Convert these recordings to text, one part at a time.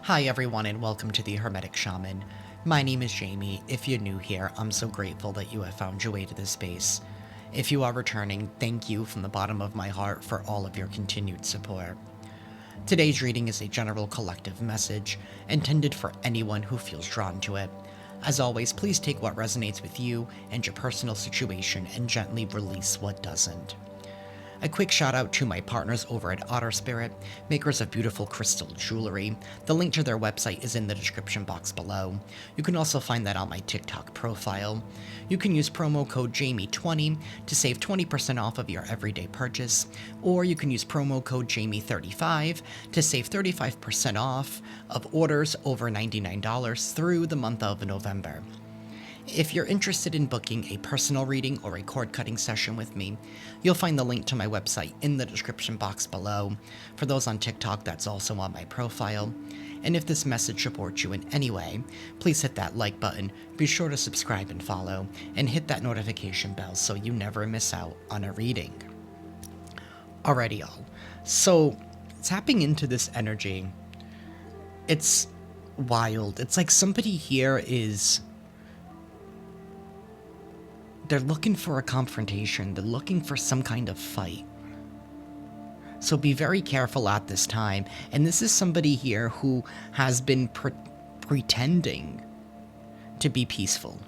Hi everyone and welcome to the Hermetic Shaman. My name is Jayme. If you're new here, I'm so grateful that you have found your way to this space. If you are returning, thank you from the bottom of my heart for all of your continued support. Today's reading is a general collective message, intended for anyone who feels drawn to it. As always, please take what resonates with you and your personal situation and gently release what doesn't. A quick shout out to my partners over at Otter, makers of beautiful crystal jewelry. The link to their website is in the description box below. You can also find that on my TikTok profile. You can use promo code Jayme20 to save 20% off of your everyday purchase, or you can use promo code Jayme35 to save 35% off of orders over $99 through the month of November. If you're interested in booking a personal reading or a cord-cutting session with me, you'll find the link to my website in the description box below. For those on TikTok, that's also on my profile. And if this message supports you in any way, please hit that like button, be sure to subscribe and follow, and hit that notification bell so you never miss out on a reading. Alrighty, y'all. So, tapping into this energy, it's wild. It's like somebody here is... they're looking for a confrontation. They're looking for some kind of fight. So be very careful at this time. And this is somebody here who has been pretending to be peaceful.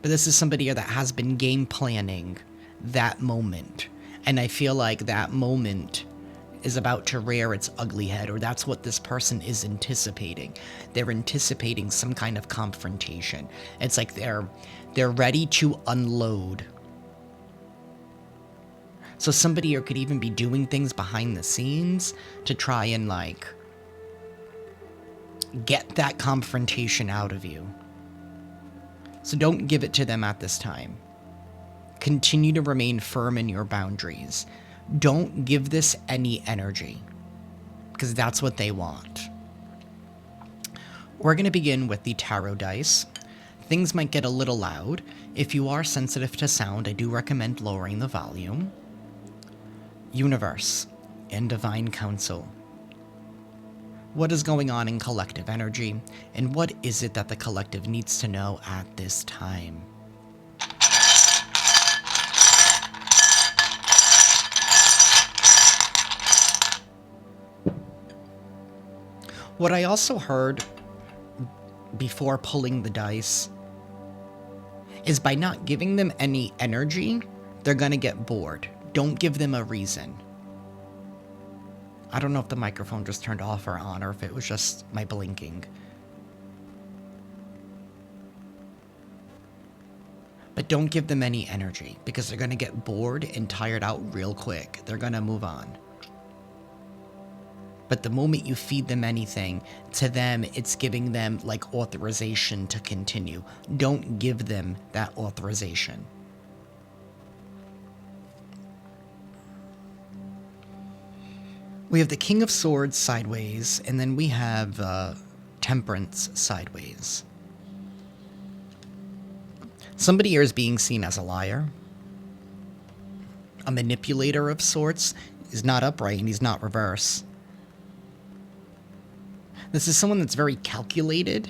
But this is somebody here that has been game planning that moment. And I feel like that moment is about to rear its ugly head, or that's what this person is anticipating. They're anticipating some kind of confrontation. It's like they're ready to unload. So somebody here could even be doing things behind the scenes to try and, like, get that confrontation out of you. So don't give it to them at this time. Continue to remain firm in your boundaries. Don't give this any energy, because that's what they want. We're going to begin with the tarot dice. Things might get a little loud. If you are sensitive to sound, I do recommend lowering the volume. Universe and Divine Council. What is going on in collective energy, and what is it that the collective needs to know at this time? What I also heard before pulling the dice is by not giving them any energy, they're gonna get bored. Don't give them a reason. I don't know if the microphone just turned off or on, or if it was just my blinking. But don't give them any energy, because they're gonna get bored and tired out real quick. They're gonna move on. But the moment you feed them anything, to them, it's giving them, like, authorization to continue. Don't give them that authorization. We have the King of Swords sideways, and then we have Temperance sideways. Somebody here is being seen as a liar. A manipulator of sorts. He's not upright and he's not reverse. This is someone that's very calculated.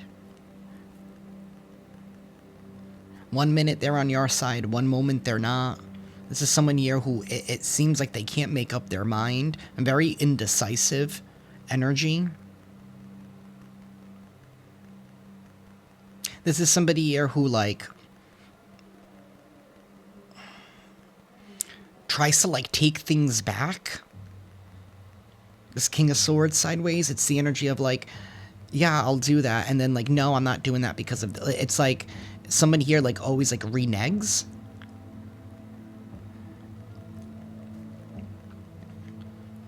1 minute they're on your side, 1 moment they're not. This is someone here who it seems like they can't make up their mind. A very indecisive energy. This is somebody here who, like, tries to, like, take things back. This King of Swords sideways, it's the energy of, like, yeah, I'll do that, and then, like, no, I'm not doing that because of... It's like somebody here, like, always, like, reneges.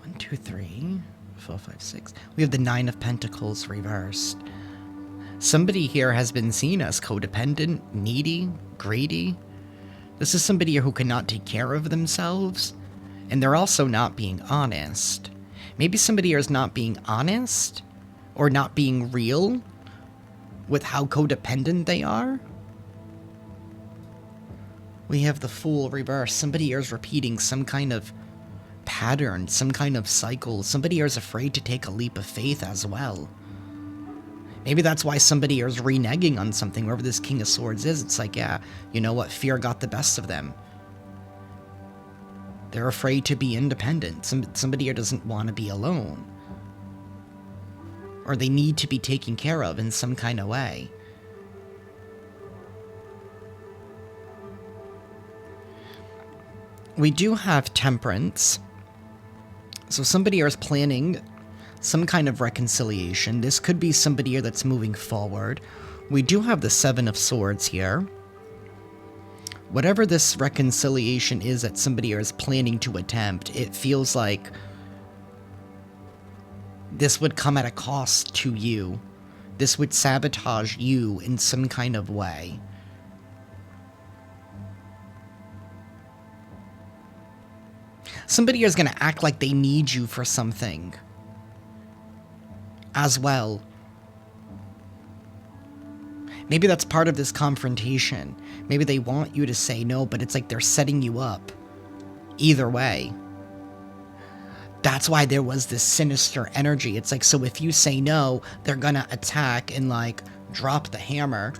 1, 2, 3, 4, 5, 6. We have the Nine of Pentacles reversed. Somebody here has been seen as codependent, needy, greedy. This is somebody here who cannot take care of themselves, and they're also not being honest. Maybe somebody here is not being honest, or not being real with how codependent they are. We have the Fool reversed. Somebody here is repeating some kind of pattern, some kind of cycle. Somebody here is afraid to take a leap of faith as well. Maybe that's why somebody here is reneging on something, wherever this King of Swords is. It's like, yeah, you know what? Fear got the best of them. They're afraid to be independent. Somebody here doesn't want to be alone. Or they need to be taken care of in some kind of way. We do have Temperance. So somebody here is planning some kind of reconciliation. This could be somebody here that's moving forward. We do have the Seven of Swords here. Whatever this reconciliation is that somebody here is planning to attempt, it feels like this would come at a cost to you. This would sabotage you in some kind of way. Somebody here is going to act like they need you for something as well. Maybe that's part of this confrontation. Maybe they want you to say no, but it's like they're setting you up. Either way. That's why there was this sinister energy. It's like, so if you say no, they're gonna attack and like drop the hammer.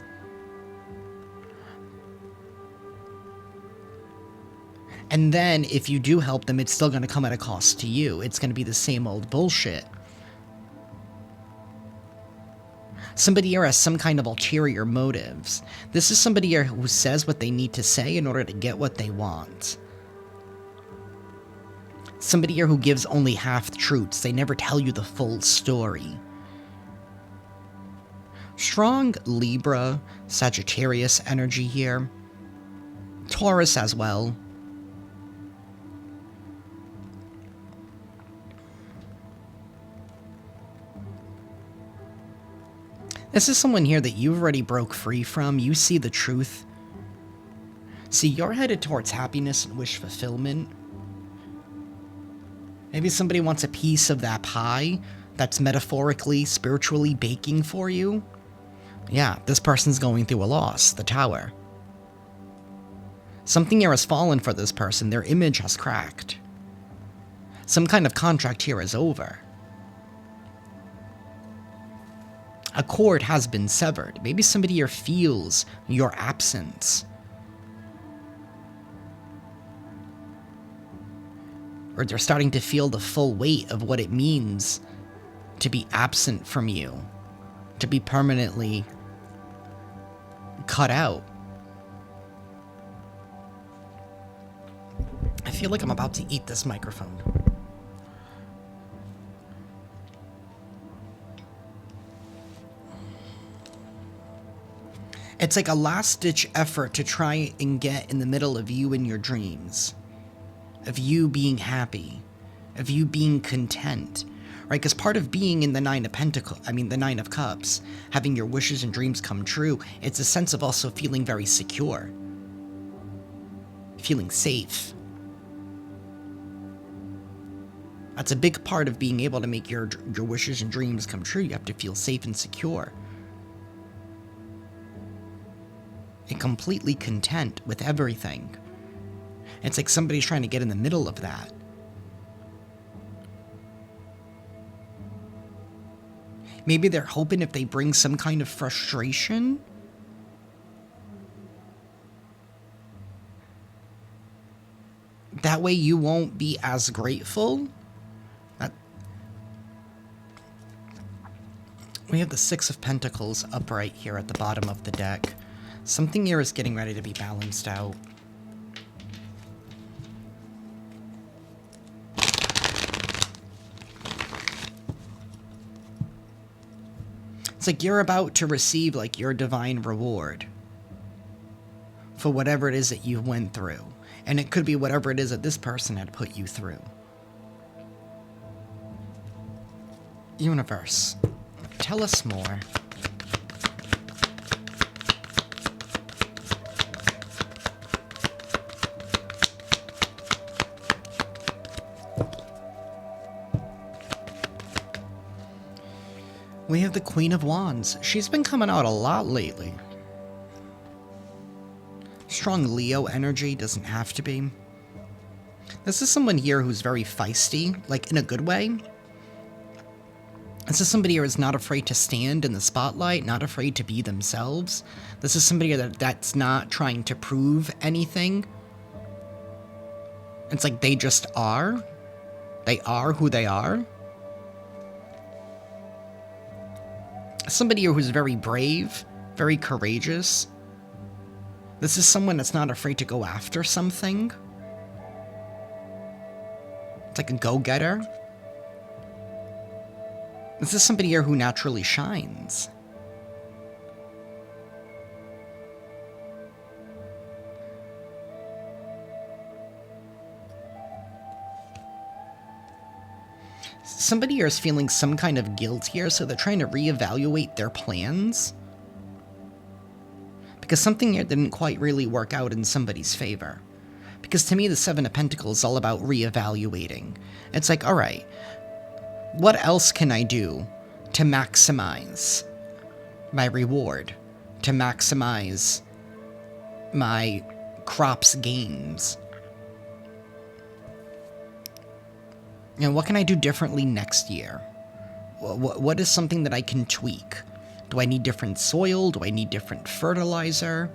And then if you do help them, it's still gonna come at a cost to you. It's gonna be the same old bullshit. Somebody here has some kind of ulterior motives. This is somebody here who says what they need to say in order to get what they want. Somebody here who gives only half-truths. They never tell you the full story. Strong Libra, Sagittarius energy here. Taurus as well. This is someone here that you've already broke free from. You see the truth. See, you're headed towards happiness and wish fulfillment. Maybe somebody wants a piece of that pie that's metaphorically, spiritually baking for you. Yeah, this person's going through a loss, the Tower. Something here has fallen for this person. Their image has cracked. Some kind of contract here is over. A cord has been severed. Maybe somebody here feels your absence. Or they're starting to feel the full weight of what it means to be absent from you. To be permanently cut out. I feel like I'm about to eat this microphone. It's like a last-ditch effort to try and get in the middle of you and your dreams. Of you being happy. Of you being content. Right? Because part of being in the Nine of Cups, having your wishes and dreams come true, it's a sense of also feeling very secure. Feeling safe. That's a big part of being able to make your wishes and dreams come true. You have to feel safe and secure. And completely content with everything. It's like somebody's trying to get in the middle of that. Maybe they're hoping if they bring some kind of frustration, that way you won't be as grateful. We have the Six of Pentacles upright here at the bottom of the deck. Something here is getting ready to be balanced out. It's like you're about to receive like your divine reward for whatever it is that you went through. And it could be whatever it is that this person had put you through. Universe, tell us more. We have the Queen of Wands. She's been coming out a lot lately. Strong Leo energy, doesn't have to be. This is someone here who's very feisty, like in a good way. This is somebody who is not afraid to stand in the spotlight, not afraid to be themselves. This is somebody that's not trying to prove anything. It's like they just are. They are who they are. Somebody who's very brave, very courageous. This is someone that's not afraid to go after something. It's like a go-getter. This is somebody here who naturally shines. Somebody here is feeling some kind of guilt here, so they're trying to reevaluate their plans. Because something here didn't quite really work out in somebody's favor. Because to me, the Seven of Pentacles is all about reevaluating. It's like, all right, what else can I do to maximize my reward? To maximize my crop's gains? You know, what can I do differently next year? What is something that I can tweak? Do I need different soil? Do I need different fertilizer?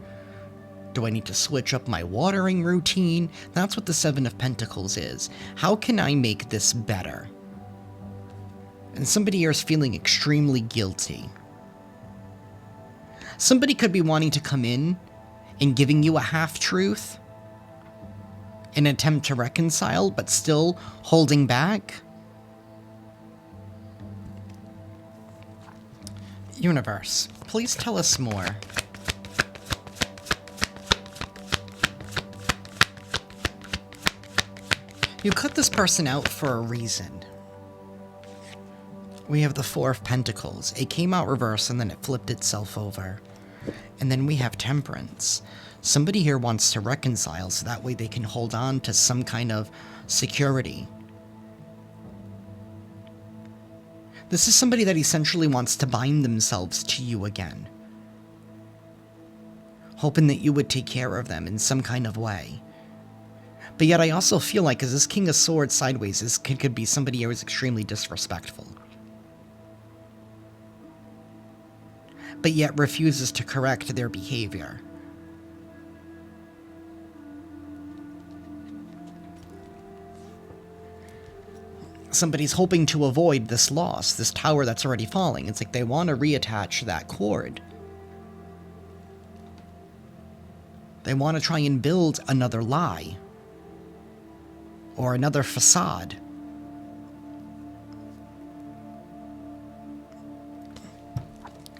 Do I need to switch up my watering routine? That's what the Seven of Pentacles is. How can I make this better? And somebody here is feeling extremely guilty. Somebody could be wanting to come in and giving you a half-truth, an attempt to reconcile, but still holding back. Universe, please tell us more. You cut this person out for a reason. We have the Four of Pentacles. It came out reverse and then it flipped itself over. And then we have Temperance. Somebody here wants to reconcile so that way they can hold on to some kind of security. This is somebody that essentially wants to bind themselves to you again, hoping that you would take care of them in some kind of way. But yet I also feel like, as this King of Swords sideways, this could be somebody who is extremely disrespectful, but yet refuses to correct their behavior. Somebody's hoping to avoid this loss, this tower that's already falling. It's like they want to reattach that cord. They want to try and build another lie. Or another facade.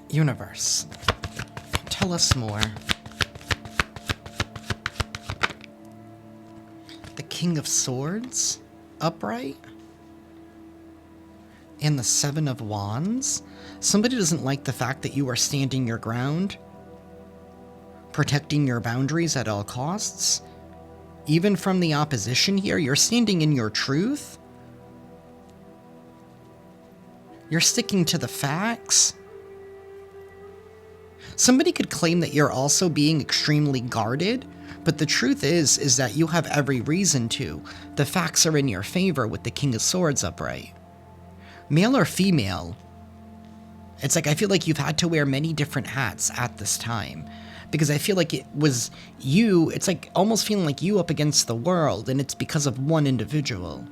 Universe, tell us more. The King of Swords, upright? And the Seven of Wands? Somebody doesn't like the fact that you are standing your ground, protecting your boundaries at all costs. Even from the opposition here, you're standing in your truth. You're sticking to the facts. Somebody could claim that you're also being extremely guarded, but the truth is that you have every reason to. The facts are in your favor with the King of Swords upright. Male or female, it's like I feel like you've had to wear many different hats at this time. Because I feel like it was you, it's like almost feeling like you up against the world, and it's because of one individual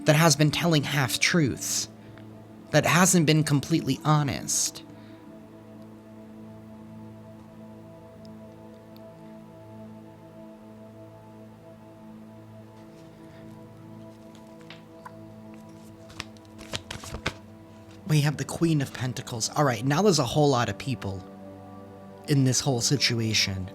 that has been telling half-truths, that hasn't been completely honest. We have the Queen of Pentacles. All right, now there's a whole lot of people in this whole situation.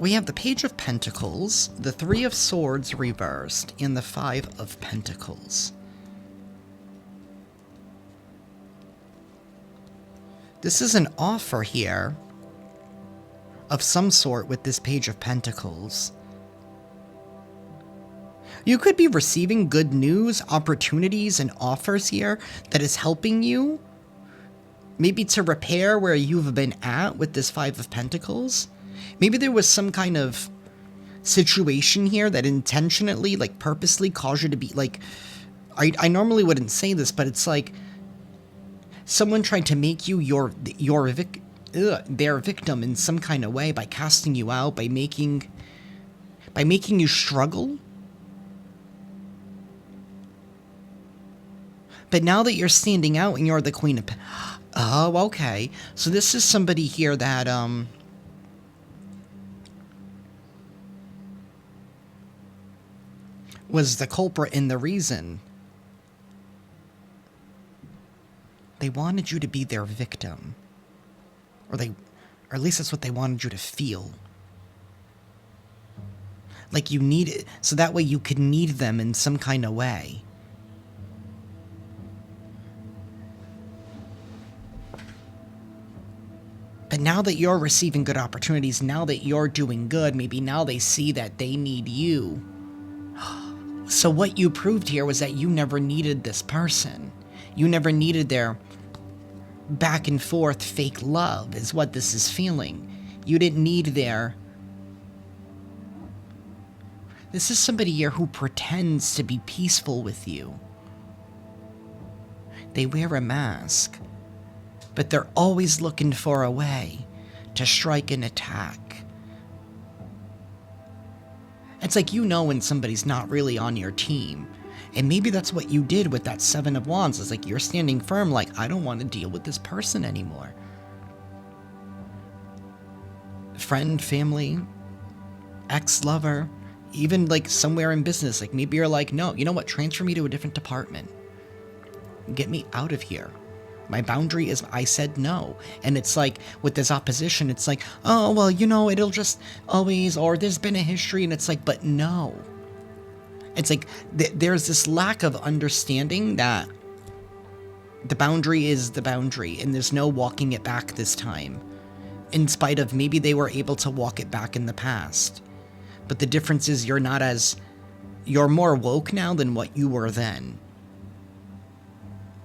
We have the Page of Pentacles, the Three of Swords reversed, and the Five of Pentacles. This is an offer here of some sort with this Page of Pentacles. You could be receiving good news, opportunities, and offers here that is helping you. Maybe to repair where you've been at with this Five of Pentacles. Maybe there was some kind of situation here that intentionally, like purposely caused you to be like, I normally wouldn't say this, but it's like someone tried to make you their victim in some kind of way by casting you out, by making you struggle. But now that you're standing out and you're the Queen of... Oh, okay. So this is somebody here that, was the culprit and the reason. They wanted you to be their victim. Or at least that's what they wanted you to feel. Like you need it, so that way you could need them in some kind of way. But now that you're receiving good opportunities, now that you're doing good, maybe now they see that they need you. So what you proved here was that you never needed this person. You never needed their back and forth fake love, is what this is feeling. You didn't need their... This is somebody here who pretends to be peaceful with you. They wear a mask, but they're always looking for a way to strike and attack. It's like you know when somebody's not really on your team. And maybe that's what you did with that Seven of Wands. It's like you're standing firm, like, I don't want to deal with this person anymore. Friend, family, ex-lover, even like somewhere in business. Like maybe you're like, no, you know what? Transfer me to a different department. Get me out of here. My boundary is, I said no. And it's like, with this opposition, it's like, oh, well, you know, it'll just always, or there's been a history, and it's like, but no. It's like, there's this lack of understanding that the boundary is the boundary, and there's no walking it back this time. In spite of maybe they were able to walk it back in the past. But the difference is you're more woke now than what you were then.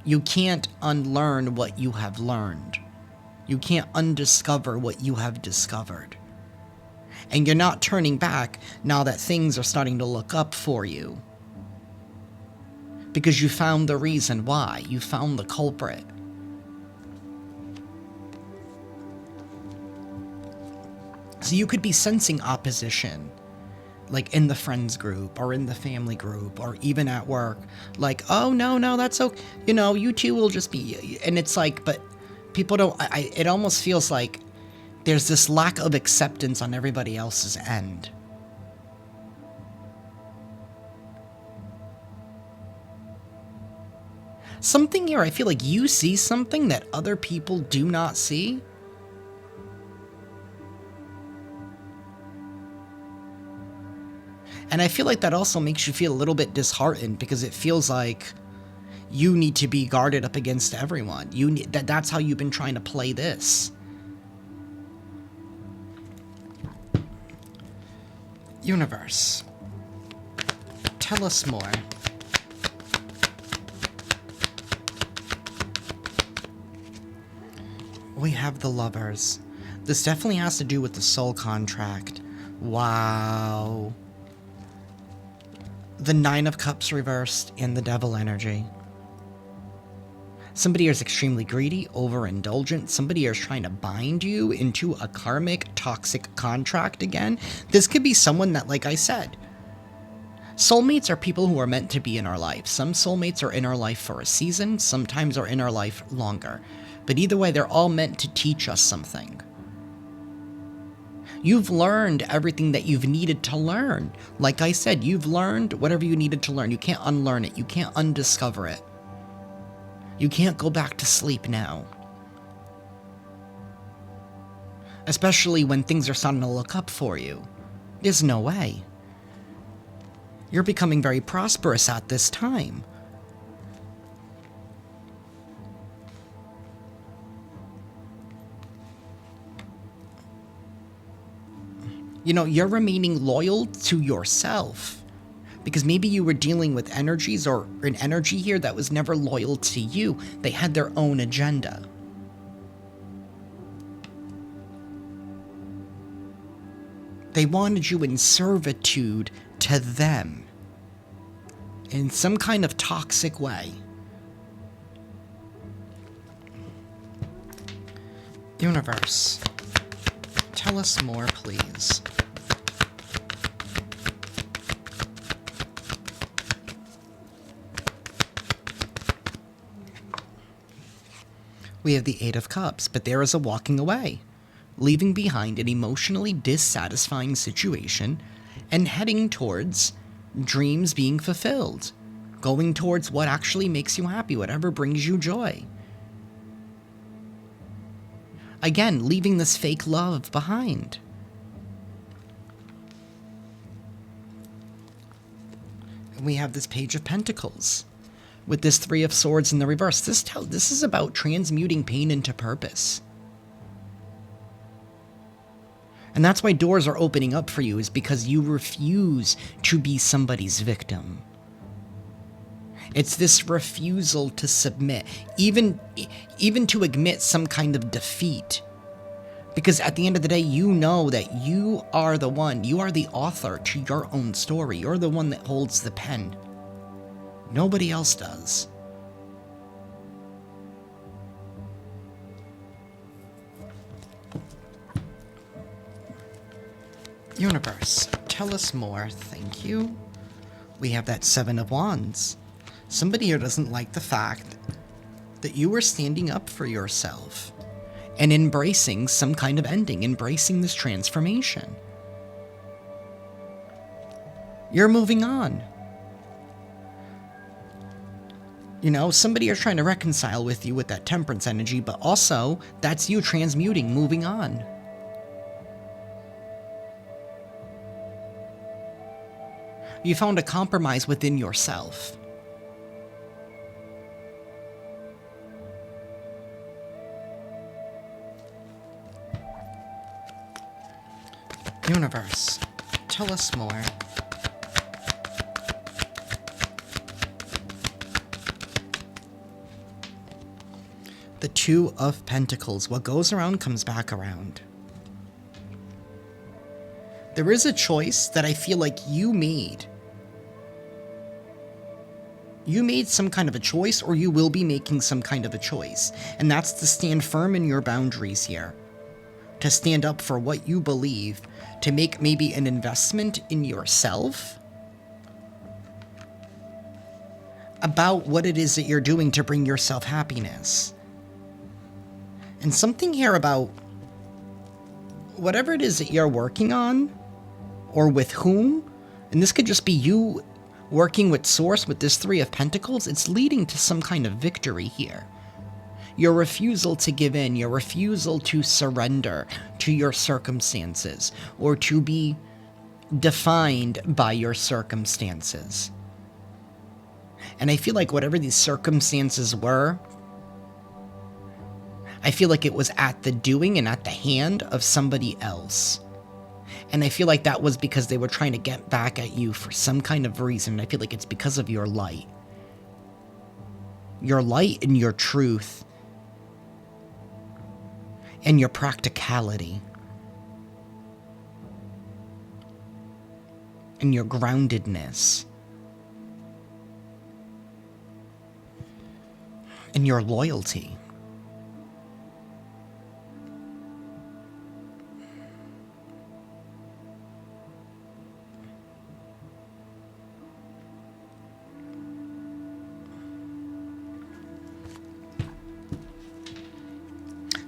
You can't unlearn what you have learned. You can't undiscover what you have discovered. And you're not turning back now that things are starting to look up for you. Because you found the reason why. You found the culprit. So you could be sensing opposition. Like in the friends group, or in the family group, or even at work. Like, oh, no, that's okay. You know, you two will just be... And it's like, but people don't... it almost feels like there's this lack of acceptance on everybody else's end. Something here, I feel like you see something that other people do not see. And I feel like that also makes you feel a little bit disheartened, because it feels like you need to be guarded up against everyone. That's how you've been trying to play this. Universe, tell us more. We have the Lovers. This definitely has to do with the soul contract. Wow. The Nine of Cups reversed and the Devil energy. Somebody is extremely greedy, overindulgent. Somebody is trying to bind you into a karmic, toxic contract again. This could be someone that, like I said, soulmates are people who are meant to be in our life. Some soulmates are in our life for a season, sometimes are in our life longer. But either way, they're all meant to teach us something. You've learned everything that you've needed to learn. Like I said, you've learned whatever you needed to learn. You can't unlearn it. You can't undiscover it. You can't go back to sleep now. Especially when things are starting to look up for you. There's no way. You're becoming very prosperous at this time. You know, you're remaining loyal to yourself. Because maybe you were dealing with energies or an energy here that was never loyal to you. They had their own agenda. They wanted you in servitude to them in some kind of toxic way. Universe, tell us more, please. We have the Eight of Cups, but there is a walking away, leaving behind an emotionally dissatisfying situation and heading towards dreams being fulfilled, going towards what actually makes you happy, whatever brings you joy. Again, leaving this fake love behind. And we have this Page of Pentacles with this Three of Swords in the reverse. This is about transmuting pain into purpose. And that's why doors are opening up for you, is because you refuse to be somebody's victim. It's this refusal to submit, even to admit some kind of defeat. Because at the end of the day, you know that you are the one, you are the author to your own story. You're the one that holds the pen. Nobody else does. Universe, tell us more, thank you. We have that Seven of Wands. Somebody here doesn't like the fact that you were standing up for yourself and embracing some kind of ending, embracing this transformation. You're moving on. You know, somebody is trying to reconcile with you with that Temperance energy, but also that's you transmuting, moving on. You found a compromise within yourself. Universe, tell us more. The Two of Pentacles. What goes around comes back around. There is a choice that I feel like you made. You made some kind of a choice, or you will be making some kind of a choice. And that's to stand firm in your boundaries here. To stand up for what you believe. To make maybe an investment in yourself. About what it is that you're doing to bring yourself happiness. And something here about whatever it is that you're working on, or with whom, and this could just be you working with Source with this Three of Pentacles, it's leading to some kind of victory here. Your refusal to give in, your refusal to surrender to your circumstances, or to be defined by your circumstances. And I feel like whatever these circumstances were, I feel like it was at the doing and at the hand of somebody else. And I feel like that was because they were trying to get back at you for some kind of reason. I feel like it's because of your light. Your light and your truth. And your practicality. And your groundedness. And your loyalty.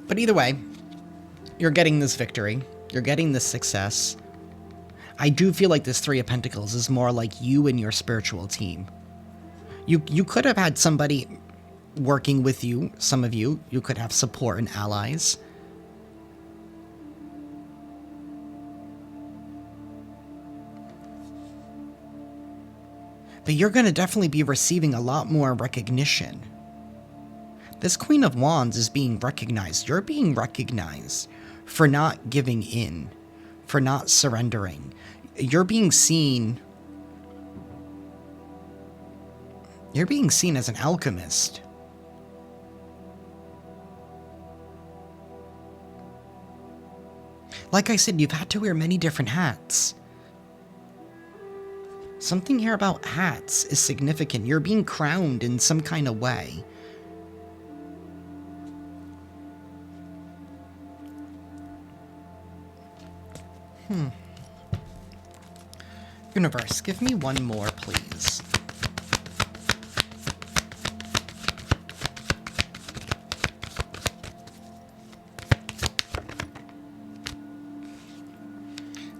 But either way, you're getting this victory. You're getting this success. I do feel like this Three of Pentacles is more like you and your spiritual team. You could have had somebody working with you, some of you. You could have support and allies. But you're going to definitely be receiving a lot more recognition. This Queen of Wands is being recognized. You're being recognized for not giving in, for not surrendering. You're being seen You're being seen as an alchemist. Like I said, you've had to wear many different hats. Something here about hats is significant. You're being crowned in some kind of way. Universe, give me one more, please.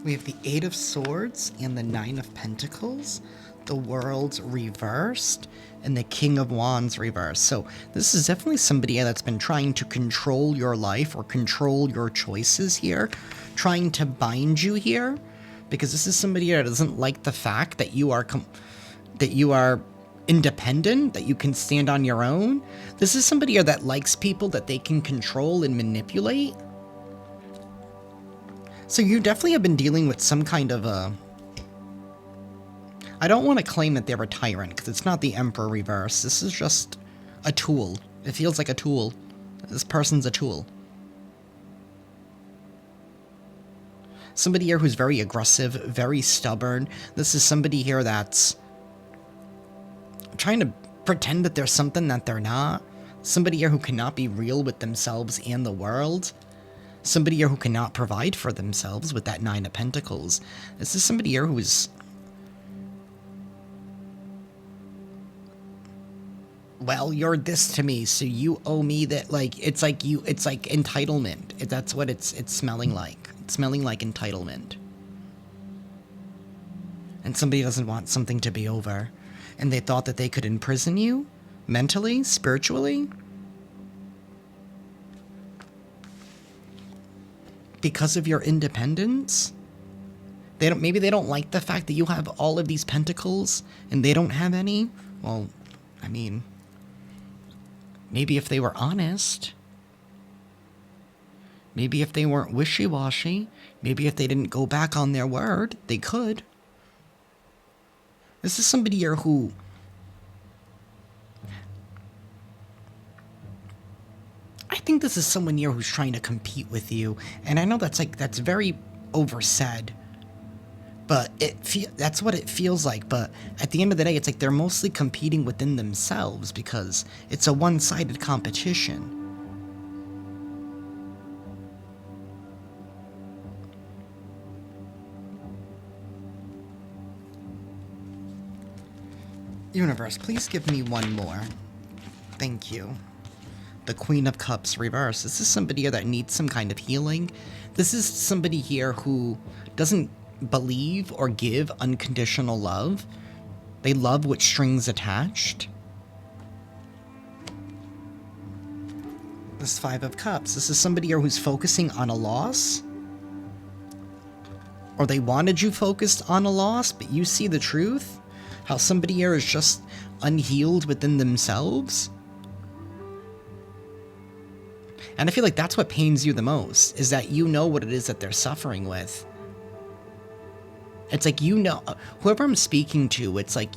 We have the Eight of Swords and the Nine of Pentacles, the World's reversed, and the King of Wands reversed. So this is definitely somebody that's been trying to control your life or control your choices here, trying to bind you here, because this is somebody that doesn't like the fact that you are independent, that you can stand on your own. This is somebody that likes people that they can control and manipulate. So you definitely have been dealing with some kind of a... I don't want to claim that they're a tyrant, because it's not the Emperor reverse. This is just a tool. It feels like a tool. This person's a tool. Somebody here who's very aggressive, very stubborn. This is somebody here that's trying to pretend that they're something that they're not. Somebody here who cannot be real with themselves and the world. Somebody here who cannot provide for themselves with that Nine of Pentacles. This is somebody here who's... well, you're this to me, so you owe me that, like, it's like entitlement. That's what it's smelling like. It's smelling like entitlement. And somebody doesn't want something to be over. And they thought that they could imprison you? Mentally? Spiritually? Because of your independence? Maybe they don't like the fact that you have all of these pentacles and they don't have any? Well, I mean, maybe if they were honest, maybe if they weren't wishy-washy, maybe if they didn't go back on their word, they could. This is somebody here who... I think this is someone here who's trying to compete with you, and I know that's very oversaid, but that's what it feels like. But at the end of the day, it's like they're mostly competing within themselves because it's a one-sided competition. Universe, please give me one more. Thank you. The Queen of Cups reverse. This is somebody here that needs some kind of healing. This is somebody here who doesn't believe or give unconditional love. They love with strings attached. This Five of Cups. This is somebody here who's focusing on a loss. Or they wanted you focused on a loss, but you see the truth. How somebody here is just unhealed within themselves. And I feel like that's what pains you the most, is that you know what it is that they're suffering with. It's like, you know, whoever I'm speaking to, it's like,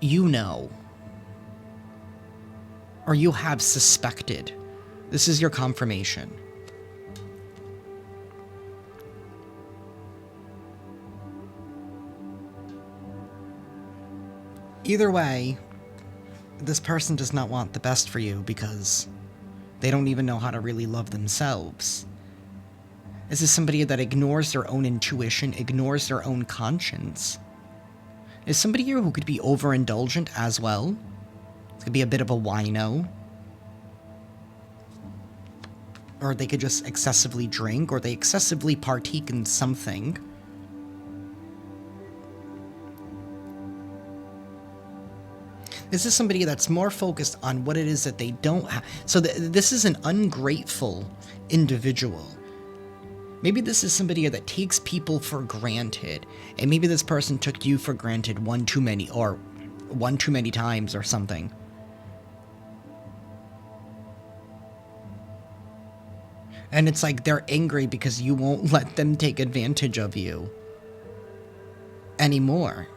you know. Or you have suspected. This is your confirmation. Either way, this person does not want the best for you because they don't even know how to really love themselves. This is somebody that ignores their own intuition, ignores their own conscience. Is somebody here who could be overindulgent as well. It could be a bit of a wino. Or they could just excessively drink, or they excessively partake in something. This is somebody that's more focused on what it is that they don't have. So this is an ungrateful individual. Maybe this is somebody that takes people for granted. And maybe this person took you for granted one too many times or something. And it's like they're angry because you won't let them take advantage of you anymore.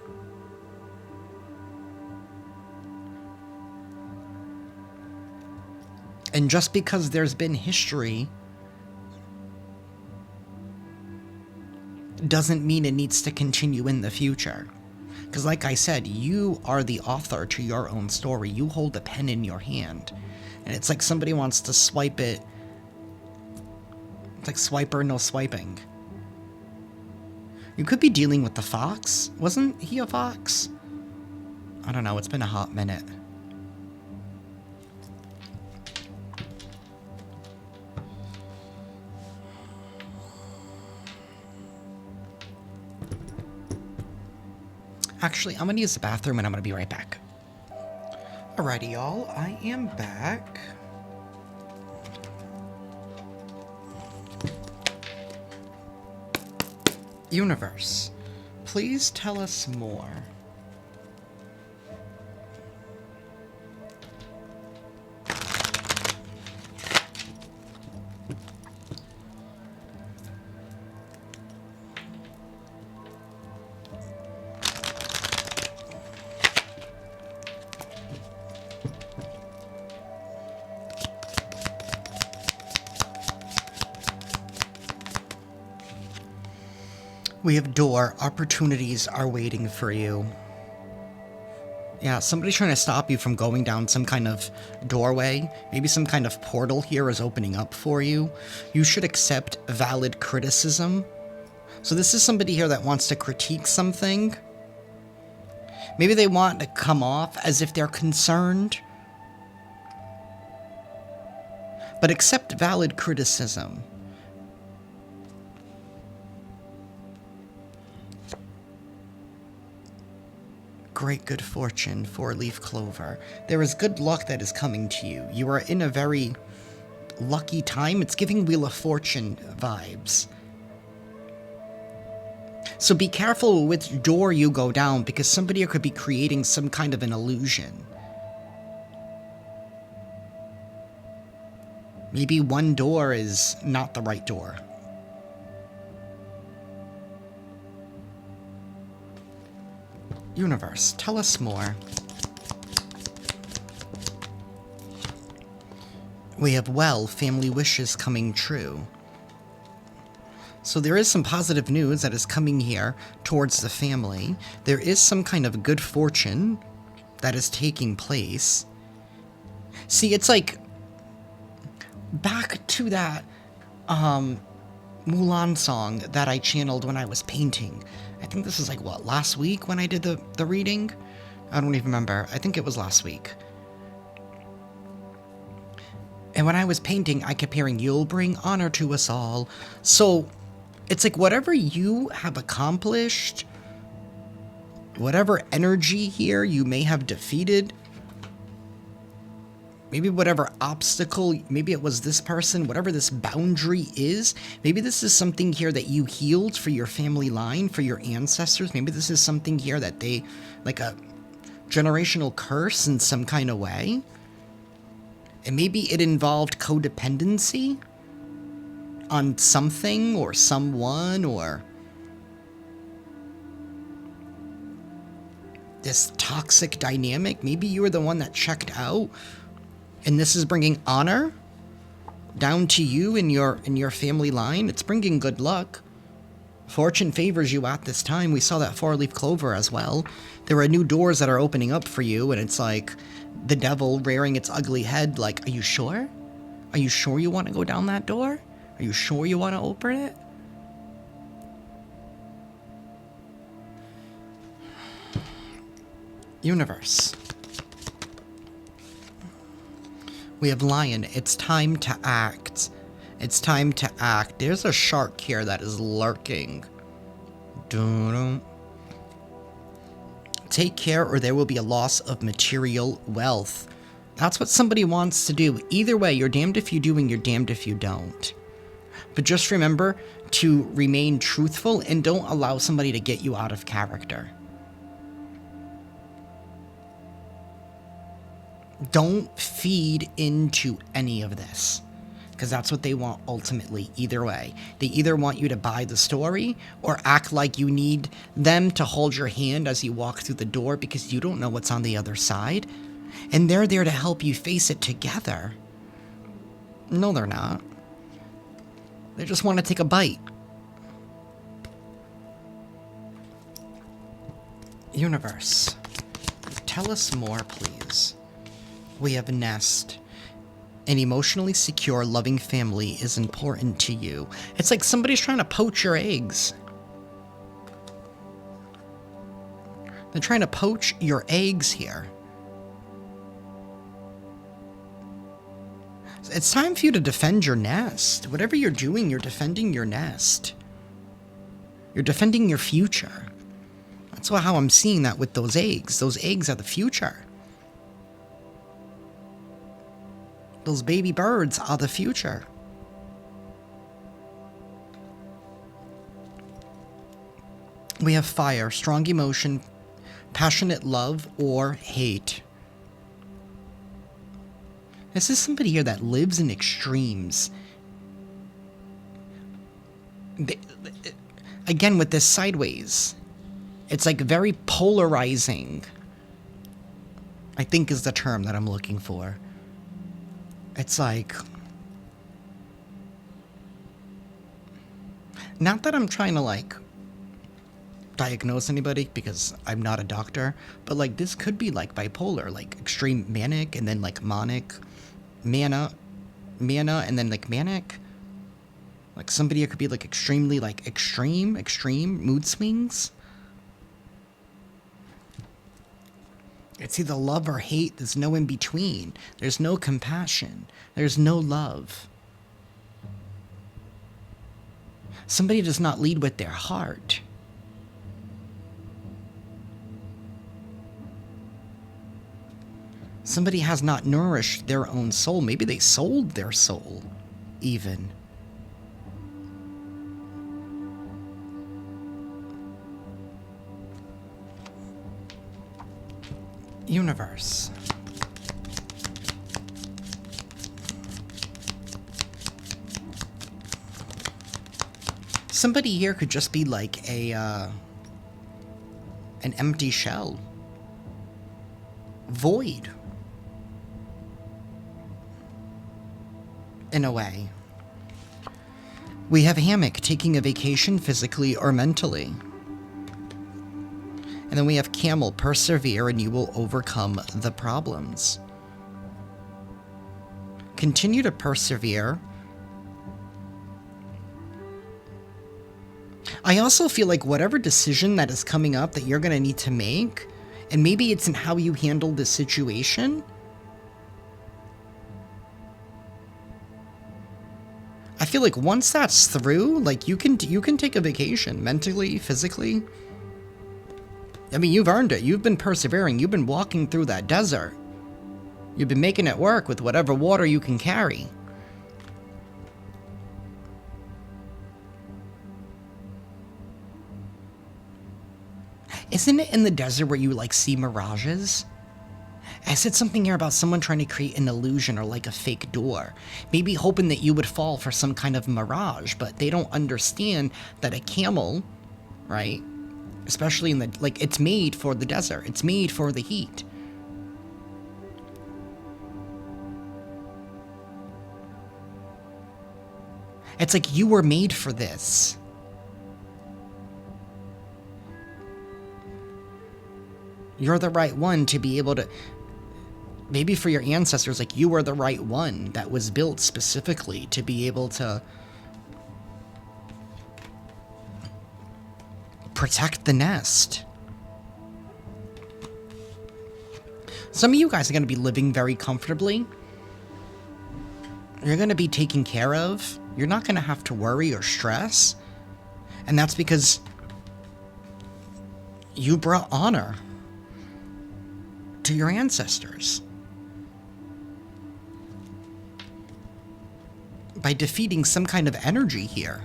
And just because there's been history doesn't mean it needs to continue in the future. Because like I said, you are the author to your own story. You hold a pen in your hand. And it's like somebody wants to swipe it. It's like swiper, no swiping. You could be dealing with the fox. Wasn't he a fox? I don't know, it's been a hot minute. Actually, I'm gonna use the bathroom and I'm gonna be right back. Alrighty, y'all, I am back. Universe, please tell us more. We have door. Opportunities are waiting for you. Yeah, somebody's trying to stop you from going down some kind of doorway. Maybe some kind of portal here is opening up for you. You should accept valid criticism. So this is somebody here that wants to critique something. Maybe they want to come off as if they're concerned. But accept valid criticism. Great good fortune, 4-leaf clover. There is good luck that is coming to you. You are in a very lucky time. It's giving Wheel of Fortune vibes. So be careful which door you go down, because somebody could be creating some kind of an illusion. Maybe one door is not the right door. Universe, tell us more. We have family wishes coming true. So there is some positive news that is coming here towards the family. There is some kind of good fortune that is taking place. See, it's like back to that Mulan song that I channeled when I was painting. I think this is like, what, last week when I did the reading? I don't even remember. I think it was last week. And when I was painting, I kept hearing, "You'll bring honor to us all." So it's like whatever you have accomplished, whatever energy here you may have defeated, maybe whatever obstacle, maybe it was this person, whatever this boundary is, maybe this is something here that you healed for your family line, for your ancestors. Maybe this is something here that they, like a generational curse in some kind of way. And maybe it involved codependency on something or someone, or this toxic dynamic. Maybe you were the one that checked out. And this is bringing honor down to you in your family line. It's bringing good luck. Fortune favors you at this time. We saw that 4-leaf clover as well. There are new doors that are opening up for you, and it's like the devil rearing its ugly head like, are you sure? Are you sure you want to go down that door? Are you sure you want to open it? Universe. We have lion. It's time to act. It's time to act. There's a shark here that is lurking. Dun-dun. Take care or there will be a loss of material wealth. That's what somebody wants to do. Either way, you're damned if you do and you're damned if you don't. But just remember to remain truthful and don't allow somebody to get you out of character. Don't feed into any of this, because that's what they want ultimately, either way. They either want you to buy the story or act like you need them to hold your hand as you walk through the door because you don't know what's on the other side. And they're there to help you face it together. No, they're not. They just want to take a bite. Universe, tell us more, please. We have a nest. An emotionally secure, loving family is important to you. It's like somebody's trying to poach your eggs. They're trying to poach your eggs here. It's time for you to defend your nest. Whatever you're doing, you're defending your nest. You're defending your future. That's how I'm seeing that with those eggs. Those eggs are the future. Those baby birds are the future. We have fire, strong emotion, passionate love, or hate. This is somebody here that lives in extremes. Again, with this sideways, it's like very polarizing, I think is the term that I'm looking for. It's like, not that I'm trying to like diagnose anybody because I'm not a doctor, but like this could be like bipolar, like extreme manic and then like manic, mana and then like manic. Like somebody could be like extremely like extreme mood swings. It's either love or hate. There's no in between. There's no compassion. There's no love. Somebody does not lead with their heart. Somebody has not nourished their own soul. Maybe they sold their soul, even. Universe. Somebody here could just be like an empty shell. Void. In a way. We have hammock, taking a vacation physically or mentally. And then we have camel, persevere and you will overcome the problems. Continue to persevere. I also feel like whatever decision that is coming up that you're going to need to make, and maybe it's in how you handle the situation, I feel like once that's through, like you can take a vacation mentally, physically. I mean, you've earned it. You've been persevering. You've been walking through that desert. You've been making it work with whatever water you can carry. Isn't it in the desert where you, like, see mirages? I said something here about someone trying to create an illusion or, like, a fake door. Maybe hoping that you would fall for some kind of mirage, but they don't understand that a camel, right? Especially in the, like, it's made for the desert. It's made for the heat. It's like you were made for this. You're the right one to be able to, maybe for your ancestors, like you were the right one that was built specifically to be able to protect the nest. Some of you guys are going to be living very comfortably. You're going to be taken care of. You're not going to have to worry or stress. And that's because you brought honor to your ancestors by defeating some kind of energy here.